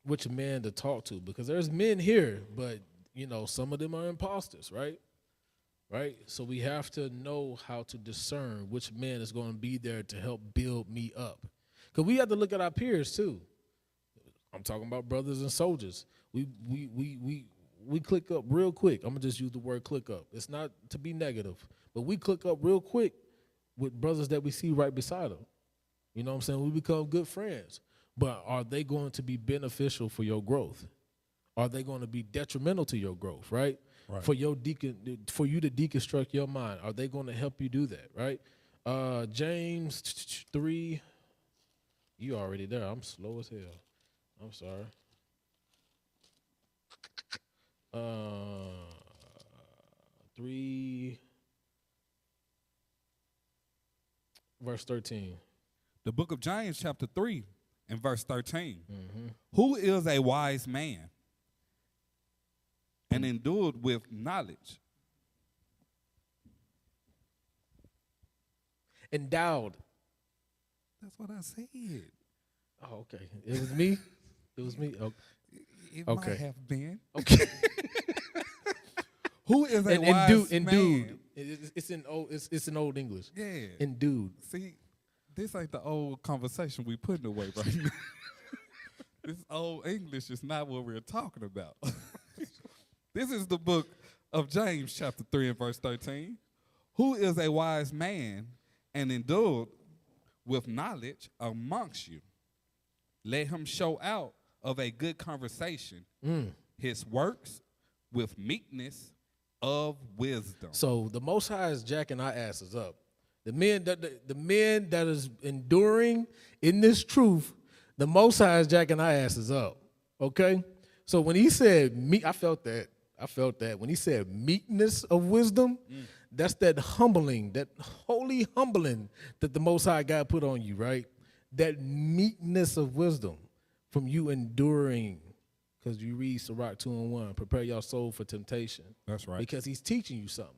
which man to talk to, because there's men here, but some of them are imposters, right? Right? So we have to know how to discern which man is going to be there to help build me up. Because we have to look at our peers too. I'm talking about brothers and soldiers. We click up real quick. I'm going to just use the word click up. It's not to be negative, but we click up real quick with brothers that we see right beside them. You know what I'm saying? We become good friends. But are they going to be beneficial for your growth? Are they going to be detrimental to your growth, right? Right. For you to deconstruct your mind, are they going to help you do that, right? James 3, you already there. I'm slow as hell. I'm sorry. 3:6. verse 13. The book of James, chapter 3, and verse 13. Who is a wise man and endued with knowledge? Endowed. That's what I said. Oh, okay. It was me. It was me. Oh, It okay. might have been. okay. Who is a wise endued. man? It's in old English. Yeah. Endued. See, this ain't the old conversation we putting away right now. This old English is not what we're talking about. This is the book of James, chapter 3 and verse 13. Who is a wise man and endued with knowledge amongst you? Let him show out of a good conversation his works with meekness of wisdom. So the Most High is jacking our asses up. The men that is enduring in this truth, the Most High is jacking our asses up. Okay? So when he said I felt that. When he said meekness of wisdom, that's that humbling, that holy humbling that the Most High God put on you, right? That meekness of wisdom from you enduring. Because you read Sirach 2:1, prepare your soul for temptation. That's right. Because he's teaching you something.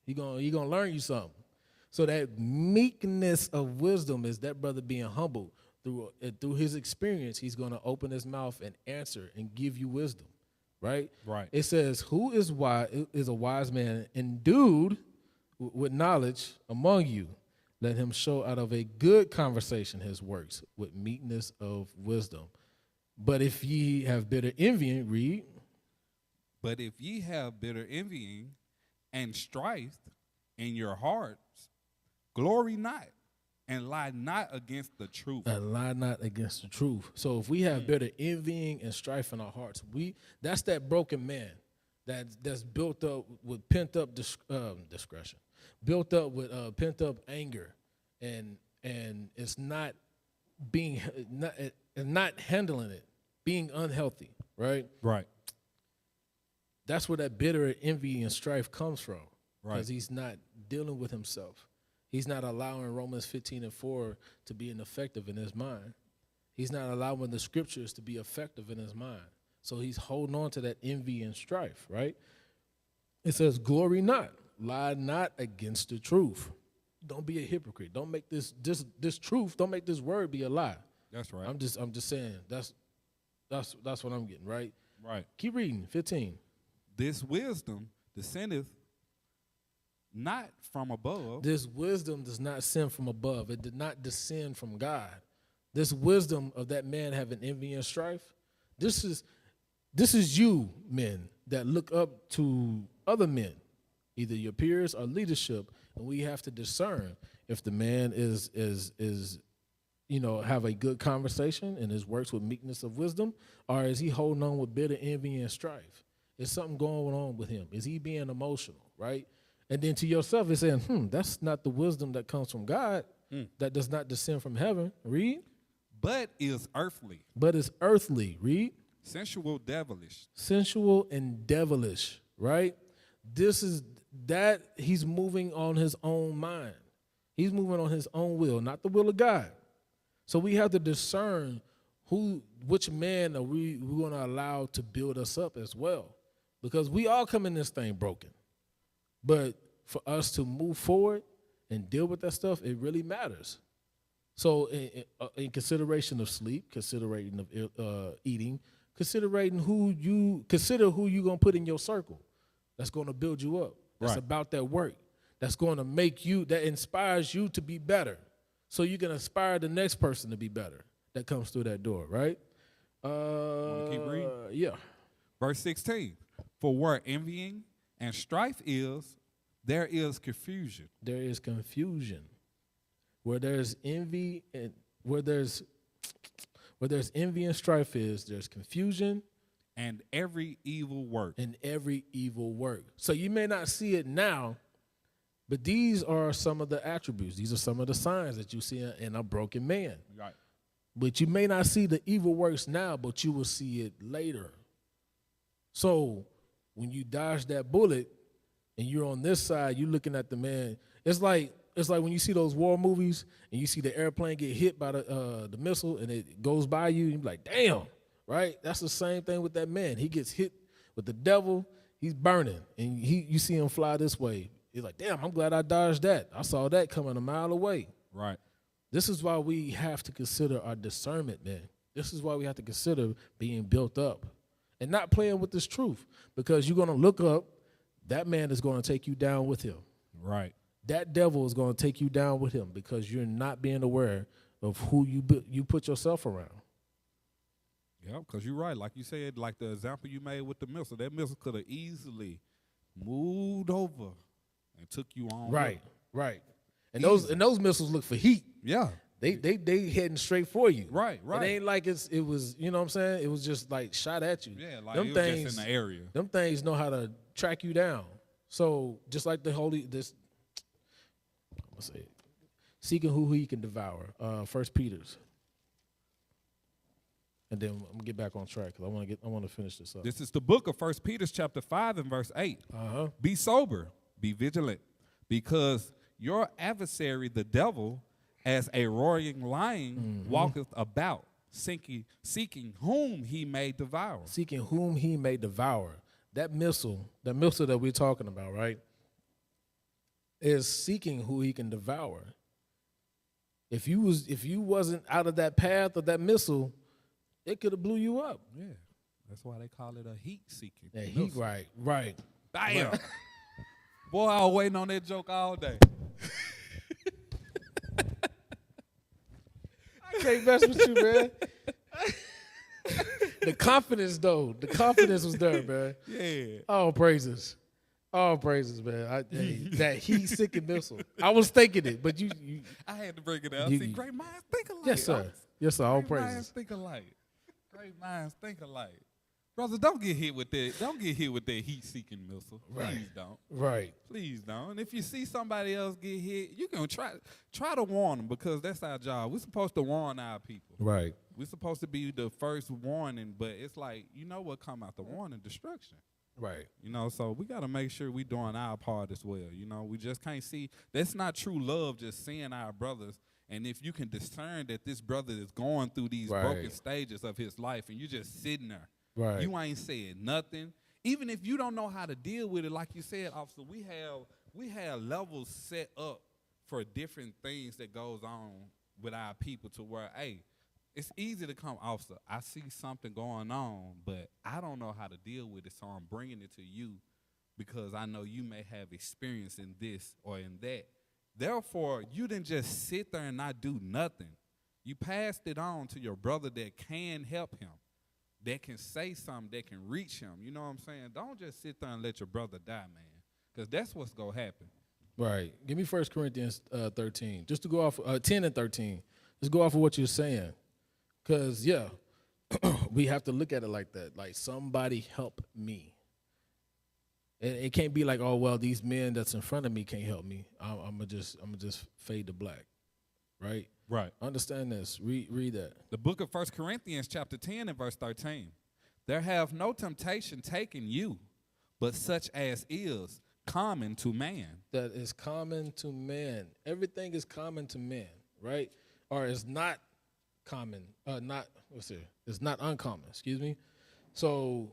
He gonna learn you something. So that meekness of wisdom is that brother being humble. Through his experience, he's going to open his mouth and answer and give you wisdom, right? Right. It says, who is a wise man endued with knowledge among you? Let him show out of a good conversation his works with meekness of wisdom. But if ye have bitter envying, read. But if ye have bitter envying and strife in your hearts, glory not, and lie not against the truth. And lie not against the truth. So if we have bitter envying and strife in our hearts, that's that broken man that's built up with pent up discretion, built up with pent up anger, and it's not handling it, being unhealthy, right? Right. That's where that bitter envy and strife comes from, Right. because he's not dealing with himself. He's not allowing Romans 15:4 to be effective in his mind. He's not allowing the scriptures to be effective in his mind. So he's holding on to that envy and strife, right? It says, glory not, lie not against the truth. Don't be a hypocrite. Don't make this truth, don't make this word be a lie. That's right. I'm just saying, that's what I'm getting, right? Right. Keep reading, 15. This wisdom descendeth not from above. This wisdom does not descend from above. It did not descend from God. This wisdom of that man having envy and strife, this is you, men, that look up to other men, either your peers or leadership, and we have to discern if the man is have a good conversation and his works with meekness of wisdom, or is he holding on with bitter envy and strife? Is something going on with him? Is he being emotional, right? And then to yourself, it's saying, that's not the wisdom that comes from God. That does not descend from heaven. Read. But is earthly. But is earthly. Read. Sensual, devilish. Sensual and devilish, right? This is that he's moving on his own mind. He's moving on his own will, not the will of God. So we have to discern which man are we're going to allow to build us up as well. Because we all come in this thing broken. But for us to move forward and deal with that stuff, it really matters. So in consideration of sleep, considering of eating, considering who you're going to put in your circle. That's going to build you up. That's about that work. That's going to make you, that inspires you to be better. So you can inspire the next person to be better that comes through that door, right? Keep reading? Yeah. Verse 16. For where envying and strife is, there is confusion. There is confusion. Where there's envy and where there's envy and strife is, there's confusion. And every evil work. And every evil work. So you may not see it now, but these are some of the attributes. These are some of the signs that you see in a broken man. Right. But you may not see the evil works now, but you will see it later. So when you dodge that bullet and you're on this side, you're looking at the man. It's like when you see those war movies and you see the airplane get hit by the missile and it goes by you, and you're like, damn, right? That's the same thing with that man. He gets hit with the devil, he's burning, and you see him fly this way. He's like, damn, I'm glad I dodged that. I saw that coming a mile away. Right. This is why we have to consider our discernment, man. This is why we have to consider being built up and not playing with this truth, because you're going to look up, that man is going to take you down with him. Right. That devil is going to take you down with him because you're not being aware of who you put yourself around. Yeah, because you're right. Like you said, like the example you made with the missile, that missile could have easily moved over and took you on. Right, right. And those missiles look for heat. Yeah. They heading straight for you. Right, right. It ain't like it was, you know what I'm saying? It was just like shot at you. Yeah, like them it was things, just in the area. Them things know how to track you down. So just like I'm gonna say it. Seeking who he can devour. 1 Peter's. And then I'm gonna get back on track because I want to finish this up. This is the book of 1 Peter chapter 5 and verse 8. Be sober, be vigilant, because your adversary, the devil, as a roaring lion, walketh about, seeking whom he may devour. Seeking whom he may devour. That missile that we're talking about, right, is seeking who he can devour. If you wasn't out of that path of that missile, it could have blew you up. Yeah, that's why they call it a heat-seeking. Yeah, heat, right. Bam. Boy, I was waiting on that joke all day. I can't mess with you, man. The confidence was there, man. Yeah. All praises, man. That heat-seeking missile. I was thinking it, but you I had to bring it out. See, great minds think alike. Yes, sir. All Great praises. minds think alike. Great minds think alike. Brother, don't get hit with that. Don't get hit with that heat-seeking missile. Right. Please don't. Right. Please don't. And if you see somebody else get hit, you can try to warn them, because that's our job. We're supposed to warn our people. Right. We're supposed to be the first warning, but it's like, you know what come out the warning? Destruction. Right. You know, so we got to make sure we doing our part as well. You know, we just can't see. That's not true love, just seeing our brothers. And if you can discern that this brother is going through these broken stages of his life and you just sitting there, you ain't saying nothing. Even if you don't know how to deal with it, like you said, officer, we have levels set up for different things that goes on with our people, to where, hey, it's easy to come, officer, I see something going on, but I don't know how to deal with it, so I'm bringing it to you because I know you may have experience in this or in that. Therefore, you didn't just sit there and not do nothing. You passed it on to your brother that can help him, that can say something, that can reach him. You know what I'm saying? Don't just sit there and let your brother die, man, because that's what's going to happen. Right. Give me 1 Corinthians 13, just to go off 10 and 13. Just go off of what you're saying, because, we have to look at it like that, like somebody help me. And it can't be like, oh, well, these men that's in front of me can't help me. I'm gonna just fade to black, right? Right. Understand this. Read that. The book of 1 Corinthians chapter 10 and verse 13. There have no temptation taken you, but such as is common to man. That is common to man. Everything is common to man, right? Or is not common. It's not uncommon. Excuse me. So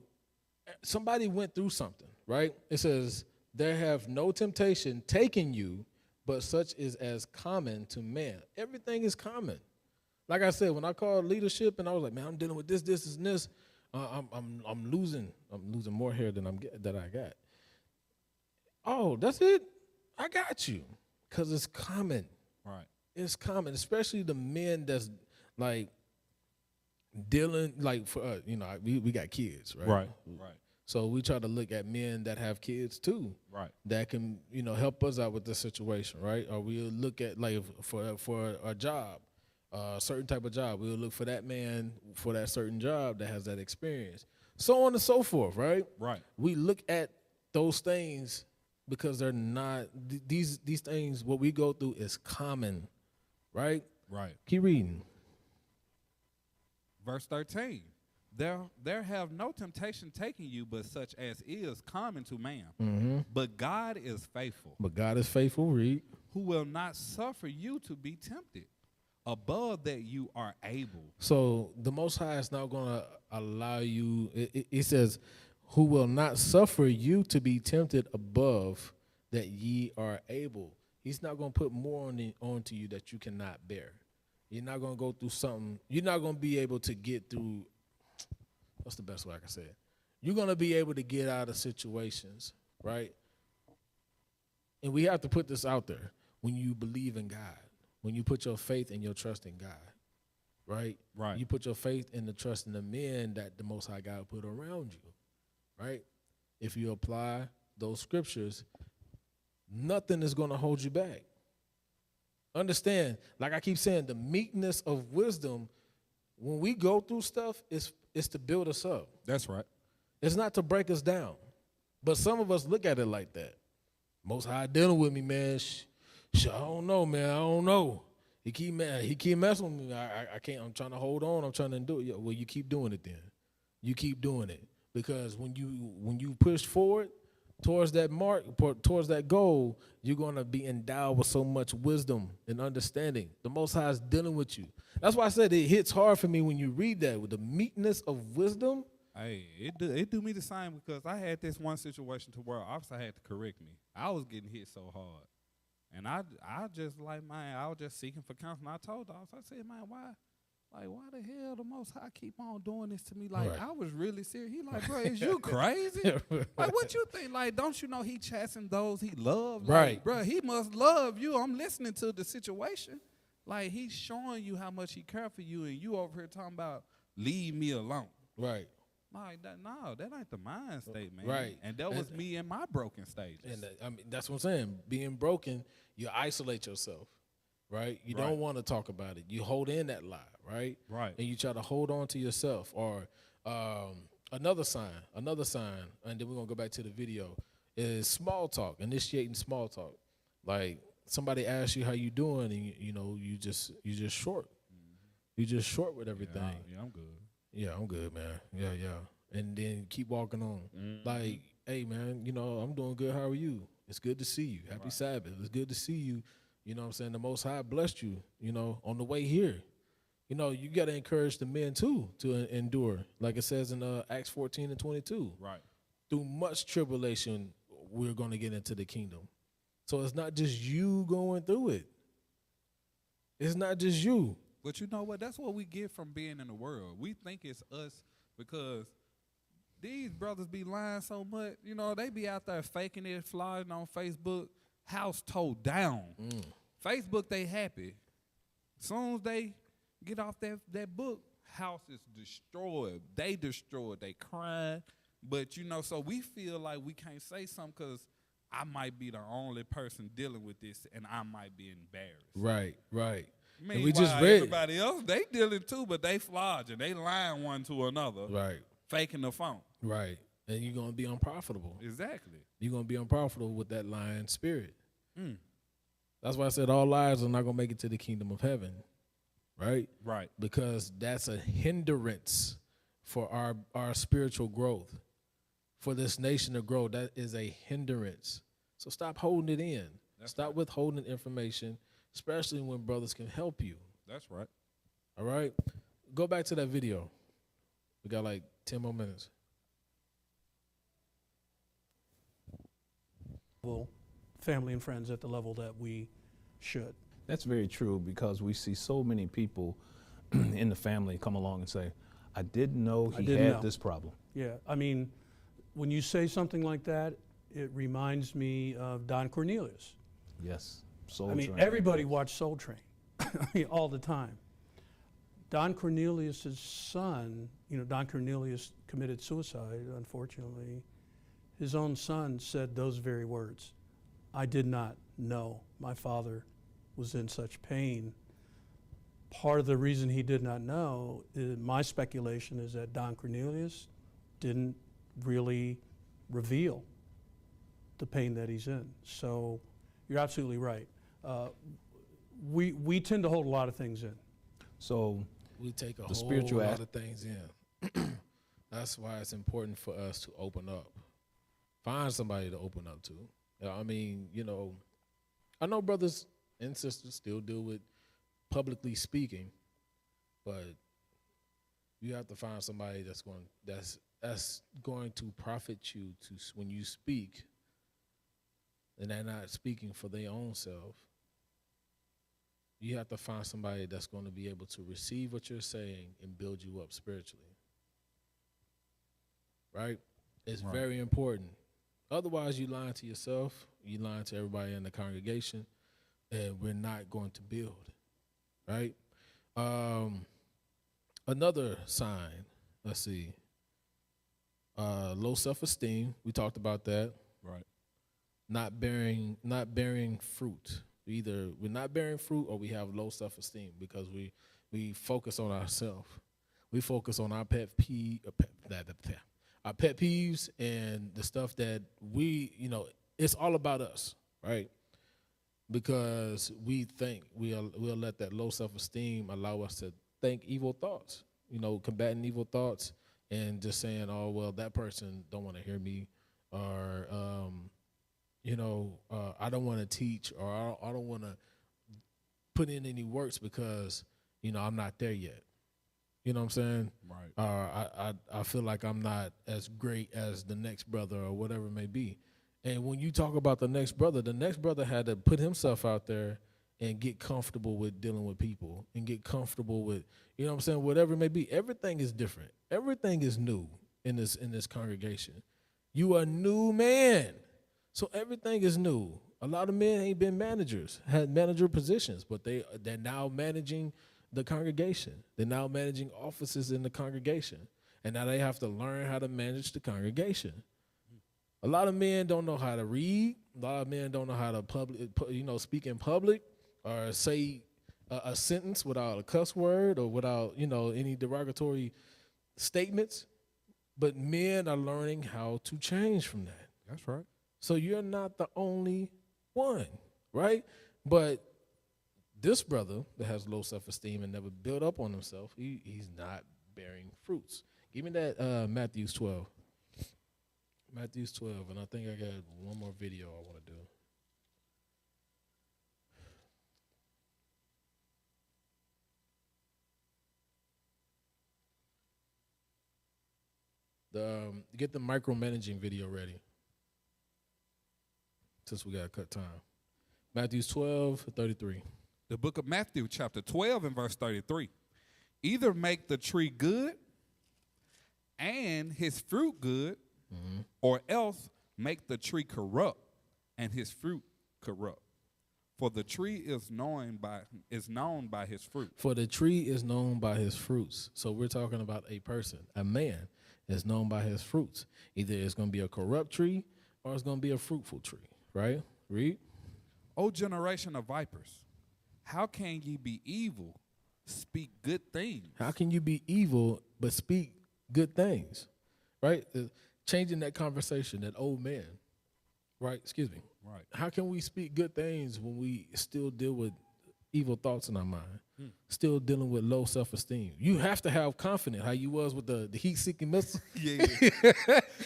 somebody went through something, right? It says, there have no temptation taken you, but such is as common to man. Everything is common. Like I said, when I called leadership and I was like, man, I'm dealing with this, and this, I'm losing more hair than I got. Oh, that's it? I got you. Because it's common. Right. It's common, especially the men that's like dealing, like, for we got kids, right? Right. So we try to look at men that have kids too, right? That can help us out with this situation, right? Or we'll look at, like, for a job, a certain type of job, we'll look for that man for that certain job that has that experience, so on and so forth, right? Right. We look at those things because they're not these things. What we go through is common, right? Right. Keep reading. Verse 13. There have no temptation taken you, but such as is common to man. Mm-hmm. But God is faithful. But God is faithful. Read. who will not suffer you to be tempted above that you are able. So the Most High is not going to allow you. It says, "Who will not suffer you to be tempted above that ye are able." He's not going to put more onto you that you cannot bear. You're not going to go through something. You're not going to be able to get through. What's the best way I can say it? You're going to be able to get out of situations, right? And we have to put this out there. When you believe in God, when you put your faith and your trust in God, right? Right. You put your faith and the trust in the men that the Most High God put around you, right? If you apply those scriptures, nothing is going to hold you back. Understand, like I keep saying, the meekness of wisdom, when we go through stuff, it's to build us up. That's right. It's not to break us down. But some of us look at it like that. Most High dealing with me, man. I don't know, man. I don't know. He keep messing with me. I can't. I'm trying to hold on. I'm trying to do it. Well, you keep doing it then. You keep doing it. Because when you push forward towards that mark, towards that goal, you're going to be endowed with so much wisdom and understanding. The Most High is dealing with you. That's why I said it hits hard for me when you read that, with the meekness of wisdom. Hey, it do me the same, because I had this one situation to where officer had to correct me. I was getting hit so hard. And I just like, man, I was just seeking for counsel. I told the officer, I said, man, why the hell the Most High keep on doing this to me? Like, right. I was really serious. He like, bro, is you crazy? Like, what you think? Like, don't you know he chastened those he loved? Like, right. Bro, he must love you. I'm listening to the situation. Like, he's showing you how much he cares for you, and you over here talking about leave me alone. Right. Like that, no, that ain't the mind state, man. Right. And that was me in my broken stages. And I mean, that's what I'm saying. Being broken, you isolate yourself, right? You don't want to talk about it. You hold in that lie, right? Right. And you try to hold on to yourself. Or another sign, and then we're gonna go back to the video, is small talk, initiating small talk. Like somebody asks you how you doing, and you just short. Mm-hmm. You just short with everything. Yeah, I'm good. Yeah, I'm good, man. Yeah. And then keep walking on. Mm-hmm. Like, hey, man, I'm doing good. How are you? It's good to see you. Happy Sabbath. It's good to see you. You know what I'm saying? The Most High blessed you, on the way here. You got to encourage the men, too, to endure. Like it says in Acts 14 and 22. Right. Through much tribulation, we're going to get into the kingdom. So it's not just you going through it. It's not just you. But you know what? That's what we get from being in the world. We think it's us because these brothers be lying so much. They be out there faking it, flying on Facebook, house towed down. Facebook, they happy. As soon as they get off that book, house is destroyed. They destroyed. They crying. But, so we feel like we can't say something because I might be the only person dealing with this and I might be embarrassed. Right. Meanwhile, we just read everybody else, they dealing too, but they flogging. They lying one to another. Right. Faking the phone. Right. And you're going to be unprofitable. Exactly. You're going to be unprofitable with that lying spirit. That's why I said all liars are not going to make it to the kingdom of heaven. Right? Right. Because that's a hindrance for our spiritual growth. For this nation to grow, that is a hindrance. So stop holding it in. Stop withholding information, especially when brothers can help you. That's right. All right? Go back to that video. We got like 10 more minutes. Well, family and friends at the level that we should. That's very true, because we see so many people in the family come along and say, I didn't know he had this problem. Yeah, I mean, when you say something like that, it reminds me of Don Cornelius. Yes, Soul Train. Everybody watched Soul Train, all the time. Don Cornelius's son, Don Cornelius committed suicide, unfortunately. His own son said those very words. I did not know my father was in such pain. Part of the reason he did not know, my speculation is that Don Cornelius didn't really reveal the pain that he's in. So you're absolutely right. We tend to hold a lot of things in. So we take a whole lot of things in. That's why it's important for us to open up. Find somebody to open up to. I mean, I know brothers and sisters still deal with publicly speaking, but you have to find somebody that's going to profit you when you speak, and they're not speaking for their own self. You have to find somebody that's going to be able to receive what you're saying and build you up spiritually. Right? It's very important. Otherwise, you lying to yourself, you lying to everybody in the congregation, and we're not going to build. Right? Another sign, let's see, low self-esteem. We talked about that. Right. Not bearing fruit. Either we're not bearing fruit or we have low self-esteem because we focus on ourselves. We focus on our pet peeves and the stuff that it's all about us, right? Because we think we'll let that low self-esteem allow us to think evil thoughts, combating evil thoughts and just saying, oh, well, that person don't want to hear me, or, I don't want to teach, or I don't want to put in any works because, I'm not there yet. You know what I'm saying? Right. I feel like I'm not as great as the next brother or whatever it may be. And when you talk about the next brother had to put himself out there and get comfortable with dealing with people and get comfortable with, whatever it may be. Everything is different. Everything is new in this congregation. You are a new man. So everything is new. A lot of men ain't been managers, had manager positions, but they're now managing the congregation. They're now managing offices in the congregation. And now they have to learn how to manage the congregation. A lot of men don't know how to read. A lot of men don't know how to speak in public or say a sentence without a cuss word or without, any derogatory statements. But men are learning how to change from that. That's right. So you're not the only one, right? But this brother that has low self-esteem and never built up on himself, he's not bearing fruits. Give me that Matthew 12. Matthew 12, and I think I got one more video I want to do. Get the micromanaging video ready, since we got to cut time. Matthew 12:33. The book of Matthew, chapter 12 and verse 33. Either make the tree good and his fruit good, or else make the tree corrupt and his fruit corrupt. For the tree is known by his fruit. For the tree is known by his fruits. So we're talking about a person, a man is known by his fruits. Either it's going to be a corrupt tree or it's going to be a fruitful tree, right? Read. O generation of vipers, how can ye be evil, speak good things? How can you be evil but speak good things, right? Changing that conversation, that old man, right? Excuse me. Right. How can we speak good things when we still deal with evil thoughts in our mind, still dealing with low self-esteem? You have to have confidence, how you was with the heat-seeking missile. Yeah.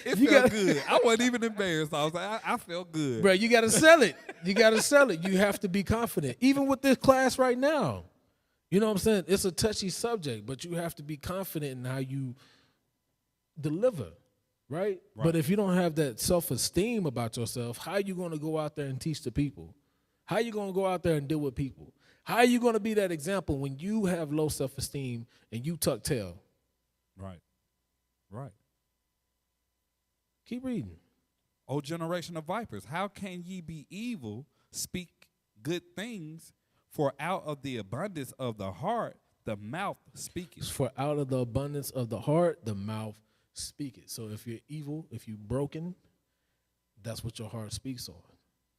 It felt good. I wasn't even embarrassed. I was like, I felt good. Bro, you got to sell it. You got to sell it. You have to be confident. Even with this class right now, you know what I'm saying? It's a touchy subject, but you have to be confident in how you deliver, right? But if you don't have that self-esteem about yourself, how are you going to go out there and teach the people? How are you going to go out there and deal with people? How are you going to be that example when you have low self-esteem and you tuck tail? Right. Right. Keep reading. O generation of vipers, how can ye be evil, speak good things? For out of the abundance of the heart, the mouth speaketh. For out of the abundance of the heart, the mouth speaketh. So if you're evil, if you're broken, that's what your heart speaks on.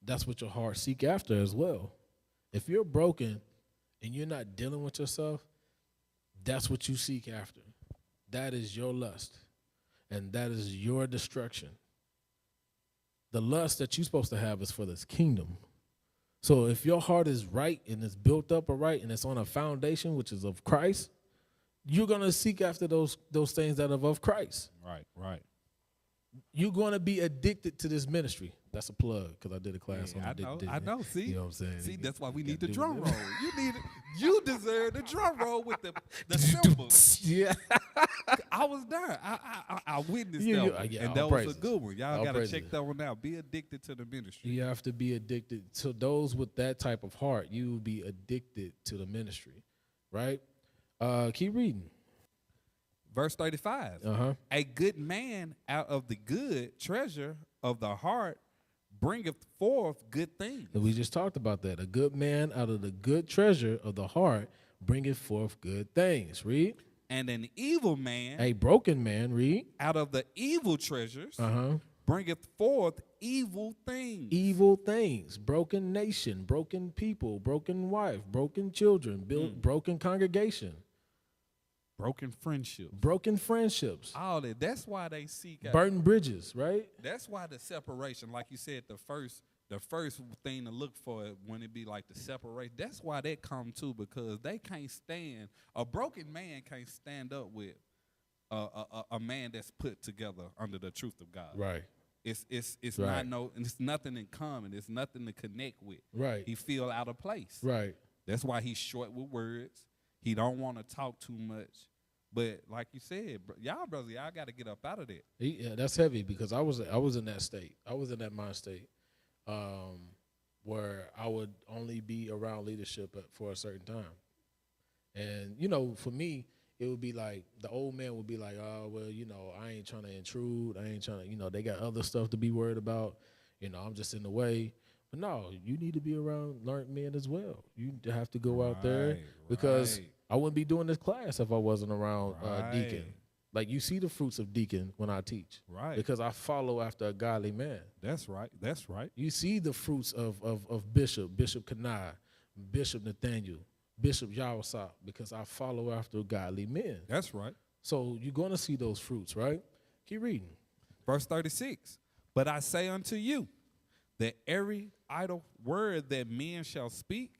That's what your heart seek after as well. If you're broken and you're not dealing with yourself, that's what you seek after. That is your lust, and that is your destruction. The lust that you're supposed to have is for this kingdom. So if your heart is right and it's built up right and it's on a foundation which is of Christ, you're going to seek after those things that are of Christ. Right, right. you're going to be addicted to this ministry. That's a plug because I did a class on it. I know. See, you know what I'm saying? See, that's why we need the drum roll. You deserve the drum roll with the cymbals. Yeah, I was there. I witnessed Yeah, that, yeah, and all that praises. was a good one. Y'all All got to praises. check that one out. Be addicted to the ministry. you have to be addicted. To those with that type of heart, you will be addicted to the ministry, right? Keep reading. Verse 35. A good man out of the good treasure of the heart bringeth forth good things. And we just talked about that. A good man out of the good treasure of the heart bringeth forth good things. Read. And an evil man, A broken man, read. out of the evil treasures, bringeth forth evil things. Evil things, broken nation, broken people, broken wife, broken children, broken congregation, Broken friendships. broken friendships, All that. That's why they seek out. burnt bridges, right? That's why the separation, like you said, the first thing to look for when it be like the separation. That's why that come too, because they can't stand. A broken man can't stand up with a man that's put together under the truth of God. Right. It's Right. it's nothing in common. It's nothing to connect with. Right. He feel out of place. Right. That's why he's short with words. He don't want to talk too much. But like you said, y'all got to get up out of that. Yeah, that's heavy because I was in that state. I was in that mind state where I would only be around leadership for a certain time. And, for me, it would be like the old man would be like, oh, well, I ain't trying to intrude. I ain't trying to, they got other stuff to be worried about. I'm just in the way. But no, you need to be around learned men as well. You have to go out there because I wouldn't be doing this class if I wasn't around deacon. Like you see the fruits of deacon when I teach. Right. Because I follow after a godly man. That's right. That's right. You see the fruits of Bishop Kanai, Bishop Nathaniel, Bishop Yawasop, because I follow after godly men. That's right. So you're going to see those fruits, right? Keep reading. Verse 36. But I say unto you that every idle word that men shall speak,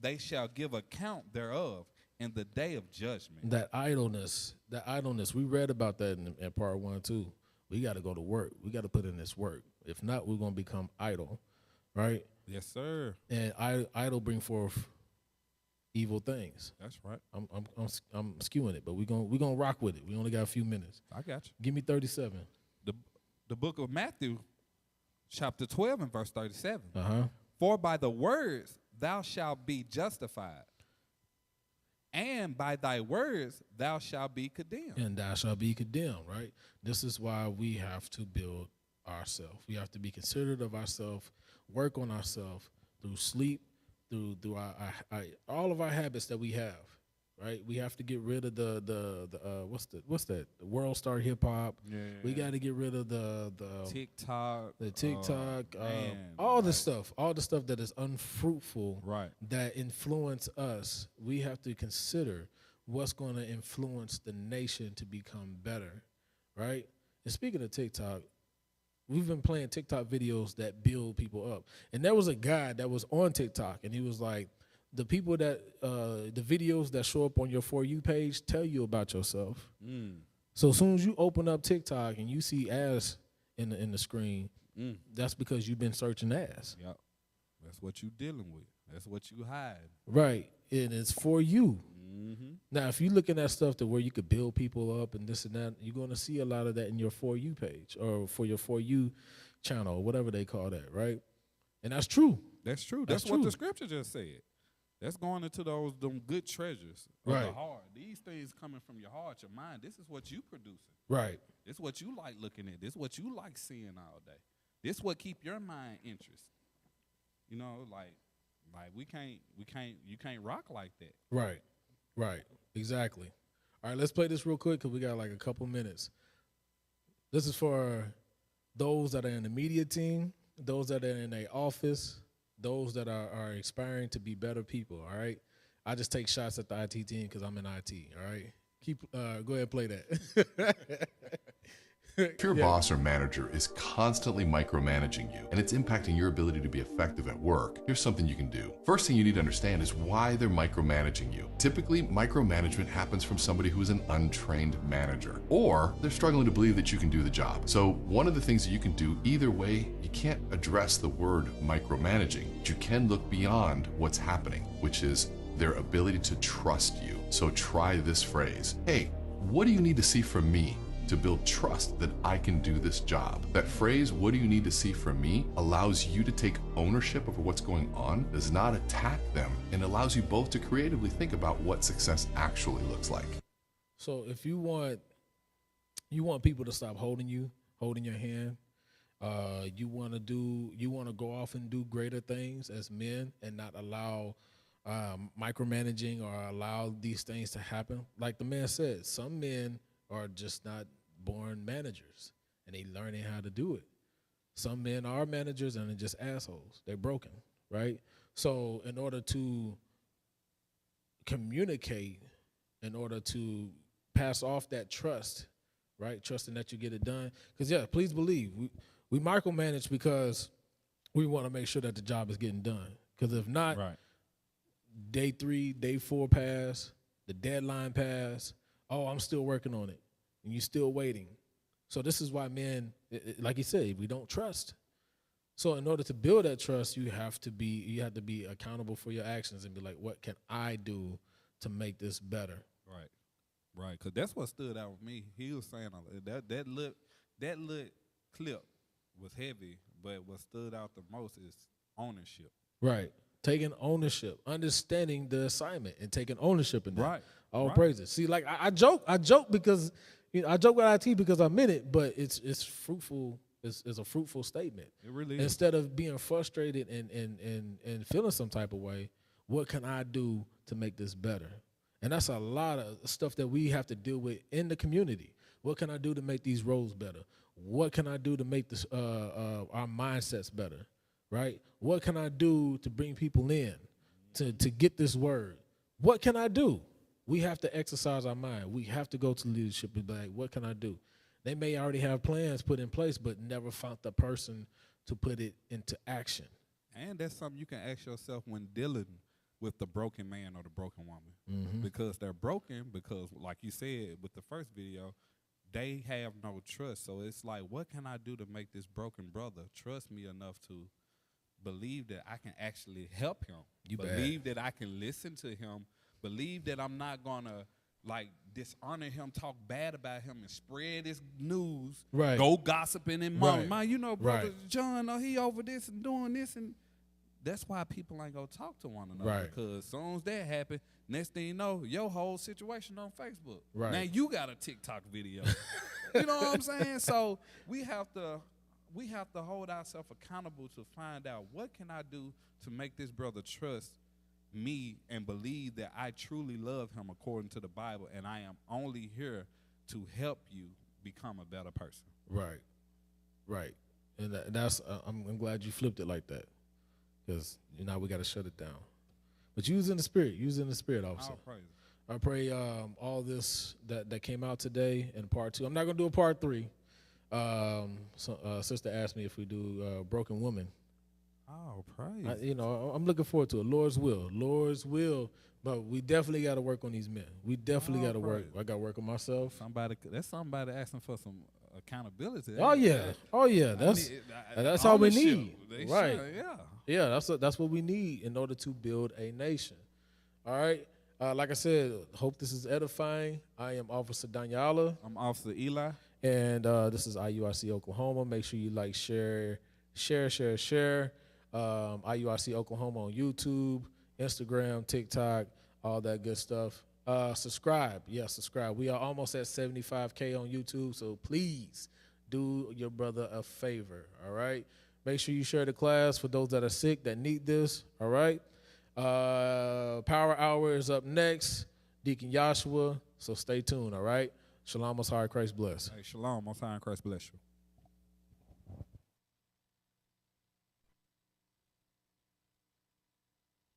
they shall give account thereof in the day of judgment. That idleness, we read about that in part 1 too. We got to go to work. We got to put in this work. If not, we're going to become idle, right? Yes, sir. And idle bring forth evil things. That's right. I'm skewing it, but we're gonna rock with it. We only got a few minutes. I got you. Give me 37. The book of Matthew, chapter 12 and verse 37. Uh-huh. For by the words thou shalt be justified, and by thy words thou shalt be condemned. And thou shalt be condemned, right? This is why we have to build ourselves. We have to be considerate of ourselves, work on ourselves through sleep, through our all of our habits that we have, right? We have to get rid of the what's that? The World Star Hip Hop. Yeah. We got to get rid of the TikTok, all the stuff that is unfruitful, right? That influence us. We have to consider what's going to influence the nation to become better, right? And speaking of TikTok, we've been playing TikTok videos that build people up. And there was a guy that was on TikTok, and he was like, the people that, the videos that show up on your For You page tell you about yourself. So as soon as you open up TikTok and you see ass in the screen, that's because you've been searching ass. Yep. That's what you dealing with. That's what you hide. Right. And it's for you. Now, if you're looking at stuff to where you could build people up and this and that, you're going to see a lot of that in your For You page or for your For You channel or whatever they call that, right? And that's true. That's true. That's what the scripture just said. That's going into them good treasures of the heart. These things coming from your heart, your mind. This is what you producing. Right. This is what you like looking at. This is what you like seeing all day. This is what keep your mind interested. Like you can't rock like that. Right. Right. Exactly. All right, let's play this real quick because we got like a couple minutes. This is for those that are in the media team, those that are in their office, those that are aspiring to be better people, all right? I just take shots at the IT team because I'm in IT, all right? Go ahead and play that. If your boss or manager is constantly micromanaging you and it's impacting your ability to be effective at work, here's something you can do. First thing you need to understand is why they're micromanaging you. Typically, micromanagement happens from somebody who is an untrained manager, or they're struggling to believe that you can do the job. So one of the things that you can do either way, you can't address the word micromanaging, but you can look beyond what's happening, which is their ability to trust you. So try this phrase. Hey, what do you need to see from me to build trust that I can do this job? That phrase, what do you need to see from me, allows you to take ownership over what's going on, does not attack them, and allows you both to creatively think about what success actually looks like. So if you want people to stop holding your hand, you want to go off and do greater things as men and not allow micromanaging or allow these things to happen. Like the man said, some men are just not born managers and they learning how to do it. Some men are managers and they're just assholes. They're broken, right? So in order to communicate, in order to pass off that trust, right? Trusting that you get it done. Because yeah, please believe, we micromanage because we want to make sure that the job is getting done. Because if not, Right. day 3, day 4 pass, the deadline pass, oh, I'm still working on it, and you're still waiting. So this is why men, like you said, we don't trust. So in order to build that trust, you have to be accountable for your actions and be like, what can I do to make this better? Right, because that's what stood out with me. He was saying that little clip was heavy, but what stood out the most is ownership. Right. Taking ownership, understanding the assignment, and taking ownership in that. Right. All right. praises. See, like I joke because I joke with IT because I'm in it, but it's fruitful. It's a fruitful statement. It really is. Instead of being frustrated and feeling some type of way, what can I do to make this better? And that's a lot of stuff that we have to deal with in the community. What can I do to make these roles better? What can I do to make this our mindsets better? Right? What can I do to bring people in to get this word? What can I do? We have to exercise our mind. We have to go to leadership and be like, what can I do? They may already have plans put in place, but never found the person to put it into action. And that's something you can ask yourself when dealing with the broken man or the broken woman. Mm-hmm. Because they're broken because, like you said with the first video, they have no trust. So it's like, what can I do to make this broken brother trust me enough to believe that I can actually help him? Believe that I can listen to him. Believe that I'm not going to, like, dishonor him, talk bad about him, and spread his news. Right. Go gossiping and mom. Right. Man, you know, brother Right. John, he over this and doing this. And that's why people ain't going to talk to one another. Right. Because as soon as that happen, next thing you know, your whole situation on Facebook. Right. Now you got a TikTok video. You know what I'm saying? So we have to hold ourselves accountable to find out what can I do to make this brother trust me and believe that I truly love him according to the Bible, and I am only here to help you become a better person. Right. Right. And that's I'm glad you flipped it like that, because now we got to shut it down. But use in the spirit, officer. All praise. I pray all this that came out today in part 2. I'm not gonna do a part 3. Sister asked me if we do Broken Woman. Oh, praise. I'm looking forward to it. Lord's will. But we definitely got to work on these men. We definitely got to work. I got to work on myself. That's somebody asking for some accountability. Oh yeah. That's all we need. Right. Yeah. That's what we need in order to build a nation. All right. Like I said, hope this is edifying. I am Officer Daniela. I'm Officer Eli. And this is IUIC Oklahoma. Make sure you like, share. IUIC Oklahoma on YouTube, Instagram, TikTok, all that good stuff. Subscribe. Subscribe. We are almost at 75K on YouTube, so please do your brother a favor, all right? Make sure you share the class for those that are sick, that need this, all right? Power Hour is up next, Deacon Joshua, so stay tuned, all right? Shalom, Most High, Christ bless. Hey, shalom, Most High, Christ bless you.